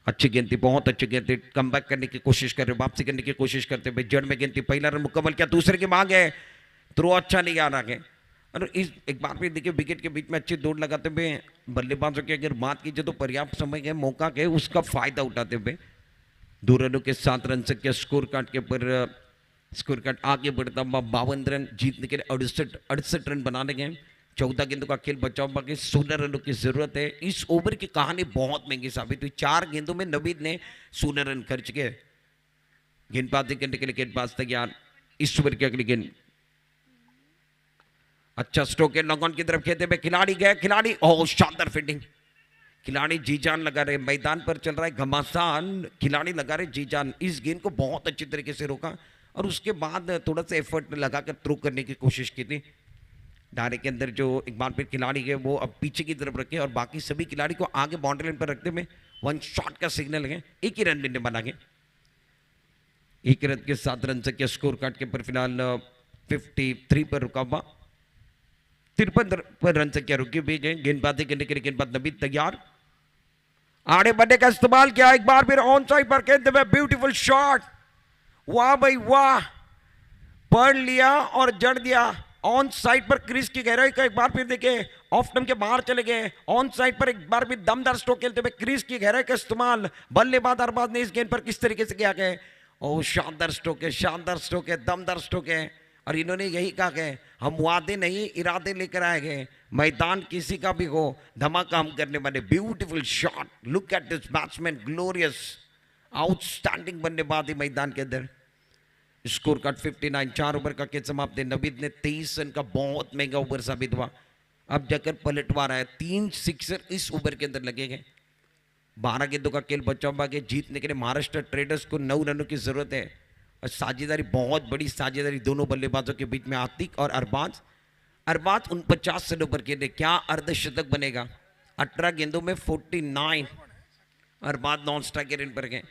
अच्छी गेंद थी, बहुत अच्छी गेंद थी, कम बैक करने की कोशिश कर रहे, वापसी करने की कोशिश करते हुए जड़ में गेंद थी, पहला रन मुकम्मल किया, दूसरे की मांग है, थ्रो अच्छा नहीं आ रहा है। और इस एक बार फिर देखिए विकेट के बीच में अच्छी दौड़ लगाते हुए बल्लेबाजों की अगर बात कीजिए तो पर्याप्त समय है, मौका है, उसका फायदा उठाते हुए 2 रनों के 7 रन से स्कोर कार्ड के ऊपर स्कोर कार्ड आगे बढ़ता हुआ 52 रन जीतने के लिए 68 रन बनाने गए। 14 गेंदों का खेल बचा हुआ कि 16 रनों की जरूरत है। इस ओवर की कहानी बहुत महंगी साबित हुई। 4 गेंदों में नबीद ने 16 रन खर्च किए। गेंदबाजी करने के लिए गेंदबाज तैयार। इस ओवर की अगली गेंद अच्छा स्ट्रोक है, लॉन्ग ऑन की तरफ खेलते हुए खिलाड़ी गए, खिलाड़ी ओह शानदार फील्डिंग, खिलाड़ी जी जान लगा रहे, मैदान पर चल रहा है घमासान, खिलाड़ी लगा रहे जी जान। इस गेंद को बहुत अच्छी तरीके से रोका और उसके बाद थोड़ा सा एफर्ट लगाकर थ्रो करने की कोशिश की थी। दायरे के अंदर जो एक बार फिर खिलाड़ी है वो अब पीछे की तरफ रखे और बाकी सभी खिलाड़ी को आगे बाउंड्री लाइन पर रखते हुए 1 शॉट का सिग्नल है। एक ही रन लेने बना के 1 रन के 7 रन से स्कोर कार्ड के पर फिलहाल 53 पर रुका हुआ। 53 पर रन से क्या रुके हुए गए। गेंदबाजी करने के लिए गेंदबाज नबीद तैयार, आड़े बढ़ने का इस्तेमाल किया, एक बार फिर ऑन साइड पर खेलते हुए ब्यूटीफुल शॉट, वाह भाई वाह, पढ़ लिया और जड़ दिया। ऑन साइड पर क्रीज की गहराई का एक बार फिर देखे, ऑफ स्टंप के बाहर चले गए। ऑन साइड पर एक बार फिर दमदार स्ट्रोक खेलते हुए क्रीज की गहराई का इस्तेमाल बल्लेबाज अरबाज ने इस गेंद पर किस तरीके से किया गया। ओ शानदार स्ट्रोक है, शानदार स्ट्रोक है, दमदार स्ट्रोक है। और इन्होंने यही कहा कि हम वादे नहीं इरादे लेकर आए गए, मैदान किसी का भी हो धमाका हम करने वाले। Beautiful shot, look at this batsman, glorious outstanding बल्लेबाजी मैदान के अंदर। स्कोर कार्ड 59, 4 ओवर का खेल समाप्त है। नबीद ने 23 रन का बहुत महंगा ओवर साबित हुआ। अब जाकर पलटवार आया, 3 सिक्सर इस ओवर के अंदर लगे गए। 12 गेंदों का खेल बचा हुआ के जीतने के लिए महाराष्ट्र ट्रेडर्स को 9 रनों की जरूरत है। और साझेदारी, बहुत बड़ी साझेदारी दोनों बल्लेबाजों के बीच में, आतिक और अरबाज। 49 रनों पर गेंदे, क्या अर्धशतक बनेगा। 18 गेंदों में 49, अरबाज नॉन स्ट्राइकर इन पर गए।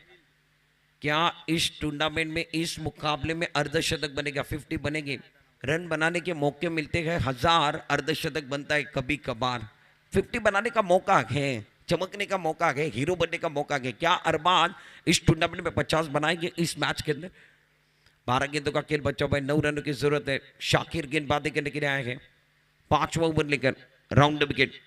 क्या इस टूर्नामेंट में, इस मुकाबले में अर्धशतक बनेगा, 50 बनेगी। रन बनाने के मौके मिलते हैं 1000, अर्धशतक बनता है कभी कभार। 50 बनाने का मौका है, चमकने का मौका है, हीरो बनने का मौका है। क्या अरबाज इस टूर्नामेंट में 50 बनाएंगे इस मैच के अंदर। 12 गेंदों का खेल बचा हुआ है, 9 रनों की जरूरत है। शाकिर गेंदबाजी करने के लिए आए हैं, 5वां ओवर लेकर राउंड विकेट।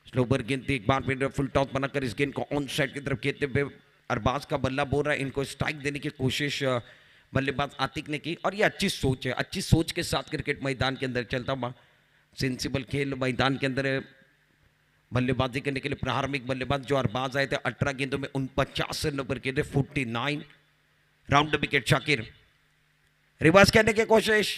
स्लोवर गेंद थी, एक बार फिर फुल टॉस बनाकर इस गेंद को ऑन साइड की तरफ खेलते हुए अरबाज का बल्ला बोल रहा है, इनको स्ट्राइक देने की कोशिश बल्लेबाज आतिक ने की। और ये अच्छी सोच है, अच्छी सोच के साथ क्रिकेट मैदान के अंदर चलता हुआ सेंसिबल खेल मैदान के अंदर बल्लेबाजी करने के लिए प्रारंभिक बल्लेबाज जो अरबाज आए थे 18 गेंदों में 49 रनों पर किए थे, 49। राउंड विकेट शाकिर, रिवर्स करने की कोशिश,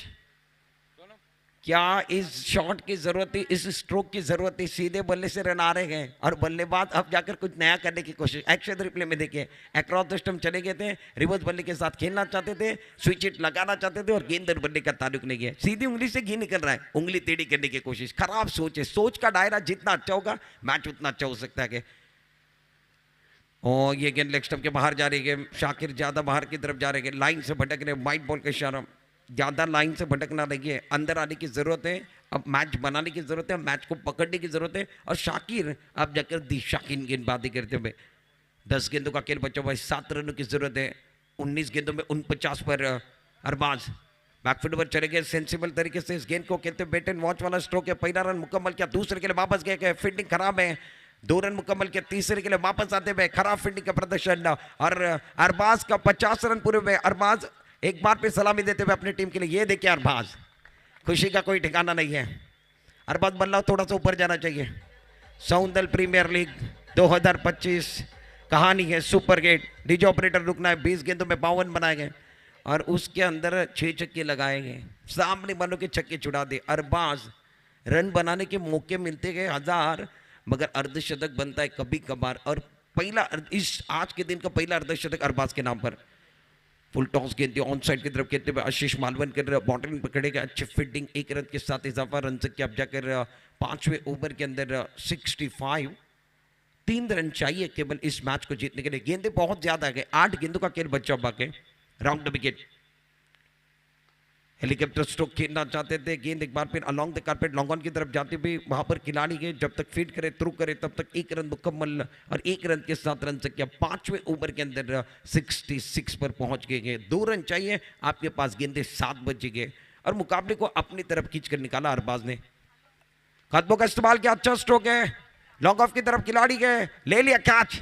क्या इस शॉट की जरूरत थी, इस स्ट्रोक की जरूरत थी। सीधे बल्ले से रन आ रहे हैं और बल्लेबाज अब जाकर कुछ नया करने की कोशिश। एक्शन रिप्ले में देखिए, अक्रॉस द स्टंप चले गए थे, रिवर्स बल्ले के साथ खेलना चाहते थे, स्विच हिट लगाना चाहते थे और गेंद बल्ले का ताल्लुक नहीं है। सीधी उंगली से घी निकल रहा है, उंगली टेढ़ी करने की कोशिश। खराब सोच है, सोच का दायरा जितना अच्छा होगा मैच उतना अच्छा हो सकता है। और ये गेंद लेग स्टंप के बाहर जा रही है, शाकिर ज्यादा बाहर की तरफ जा रहे हैं, लाइन से भटक रहे, वाइट बॉल का इशारा, ज्यादा लाइन से भटकना नहीं है, अंदर आने की जरूरत है। अब मैच बनाने की जरूरत है, मैच को पकड़ने की जरूरत है। और शाकिर अब जाकर दिशाकीन गेंदबाजी करते हुए 10 गेंदों का खेल बचा हुआ है, 7 रनों की जरूरत है। 19 गेंदों में 49 पर अरबाज बैकफुट पर चले गए सेंसिबल तरीके से इस गेंद को खेलते। वेट एंड वॉच वाला स्ट्रोक है, पहला रन मुकम्मल किया, दूसरे के लिए वापस गए, फील्डिंग खराब है, 2 रन मुकम्मल किया, तीसरे के लिए वापस आते हुए खराब फील्डिंग का प्रदर्शन। और अरबाज का 50 रन पूरे हुए। अरबाज एक बार फिर सलामी देते हुए अपनी टीम के लिए, ये देखिए अरबाज, खुशी का कोई ठिकाना नहीं है। अरबाज बल्ला थोड़ा सा ऊपर जाना चाहिए। सौंदल प्रीमियर लीग 2025 कहानी है, सुपर गेट, डीजे ऑपरेटर रुकना है। 20 गेंदों में 52 बनाए गए और उसके अंदर 6 छक्के लगाए गए, सामने वालों के छक्के छुड़ा दे। अरबाज रन बनाने के मौके मिलते गए 1000, मगर अर्धशतक बनता है कभी कभार। और पहला इस आज के दिन का पहला अर्धशतक अरबाज के नाम पर। फुल टॉस गेंद ऑन साइड की तरफ खेलते हुए आशीष मालवनकर बाउंड्री पकड़ेगा, अच्छे फील्डिंग, 1 रन के साथ इजाफा रन से अब जाकर 5वें ओवर के अंदर 65। 3 रन चाहिए केवल इस मैच को जीतने के लिए। गेंदें बहुत ज्यादा है, 8 गेंदों का खेल बचा बाकी। राउंड विकेट, हेलीकॉप्टर स्ट्रोक खेलना चाहते थे, गेंद एक बार फिर along the carpet long on की तरफ जाते हुए वहां पर खिलाड़ी के जब तक फीड करे थ्रू करे तब तक 1 रन मुकम्मल और 1 रन के साथ रन संख्या 5वें ओवर के अंदर 66 पर पहुंच गए। 2 रन चाहिए, आपके पास गेंदे 7 बच गए और मुकाबले को अपनी तरफ खींच कर निकाला अरबाज ने। कदमों का इस्तेमाल किया, अच्छा स्ट्रोक है, लॉन्ग ऑफ की तरफ खिलाड़ी गए, ले लिया कैच।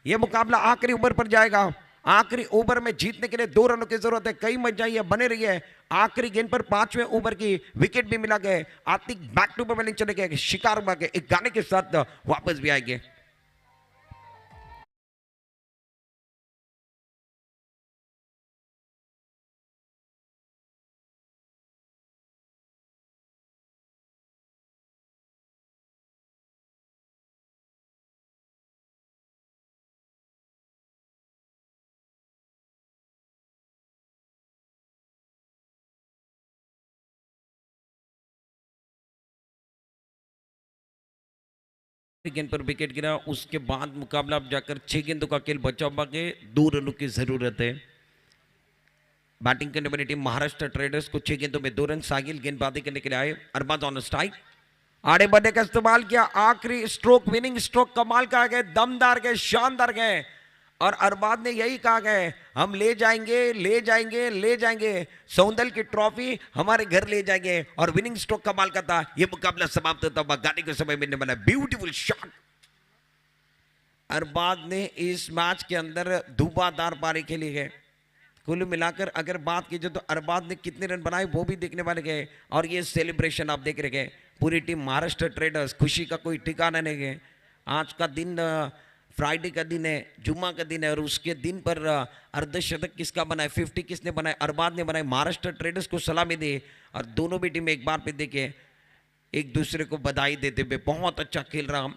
ये मुकाबला आखिरी ओवर पर जाएगा। आखिरी ओवर में जीतने के लिए 2 रनों की जरूरत है। कई मजा ये बने रही है। आखिरी गेंद पर 5वें ओवर की विकेट भी मिला गया। आतिक बैक टू बॉलिंग चले गए, शिकार हुआ गए, एक गाने के साथ वापस भी आएंगे। गेंद पर विकेट गिरा, उसके बाद मुकाबला अब जाकर 6 गेंदों का खेल बचा हुआ के 2 रनों की जरूरत है। बैटिंग करने वाली टीम महाराष्ट्र ट्रेडर्स को 6 गेंदों में 2 रन। सागिल गेंदबाजी करने के लिए आए। अरबाज ऑन स्ट्राइक, आड़े बढ़ने का इस्तेमाल किया, आखिरी स्ट्रोक विनिंग स्ट्रोक कमाल का गए, दमदार गए, शानदार गए और अरबाज ने यही कहा गए, हम ले जाएंगे ले जाएंगे ले जाएंगे, सौंदल की ट्रॉफी हमारे घर ले जाएंगे। और विनिंग स्ट्रोक कमाल का था। यह मुकाबला समाप्त होता हुआ गाने के समय मैंने बना ब्यूटीफुल शॉट। अरबाज ने इस मैच के अंदर धुआंधार पारी खेली है। कुल मिलाकर अगर बात की जाए तो अरबाज ने कितने रन बनाए वो भी देखने वाले गए। और ये सेलिब्रेशन आप देख रहे गए, पूरी टीम महाराष्ट्र ट्रेडर्स, खुशी का कोई ठिकाना नहीं है। आज का दिन फ्राइडे का दिन है, जुम्मा का दिन है और उसके दिन पर अर्धशतक किसका बनाए, 50 किसने बनाए, अरबाज ने बनाए। महाराष्ट्र ट्रेडर्स को सलामी दी और दोनों भी टीमें एक बार पे देखे एक दूसरे को बधाई देते हुए बहुत अच्छा खेल रहा।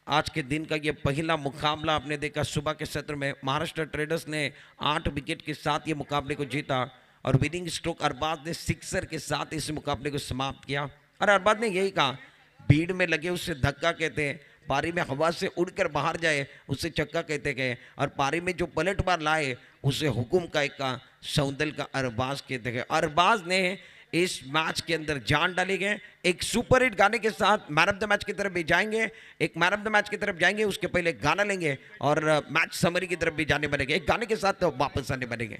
आज के दिन का ये पहला मुकाबला आपने देखा सुबह के सत्र में महाराष्ट्र ट्रेडर्स ने 8 विकेट के साथ ये मुकाबले को जीता और विनिंग स्ट्रोक अरबाज ने सिक्सर के साथ इस मुकाबले को समाप्त किया। और अरबाज ने यही कहा, भीड़ में लगे उसे धक्का कहते हैं, पारी में हवा से उड़कर बाहर जाए उसे चक्का कहते गए और पारी में जो पलटवार लाए उसे हुकुम का एक का सौंदल का अरबाज कहते गए। अरबाज ने इस मैच के अंदर जान डाली गए। एक सुपर हिट गाने के साथ मैन ऑफ द मैच की तरफ भी जाएंगे, एक मैन ऑफ द मैच की तरफ जाएंगे, उसके पहले गाना लेंगे और मैच समरी की तरफ भी जाने बनेंगे। एक गाने के साथ तो वापस आने बनेंगे।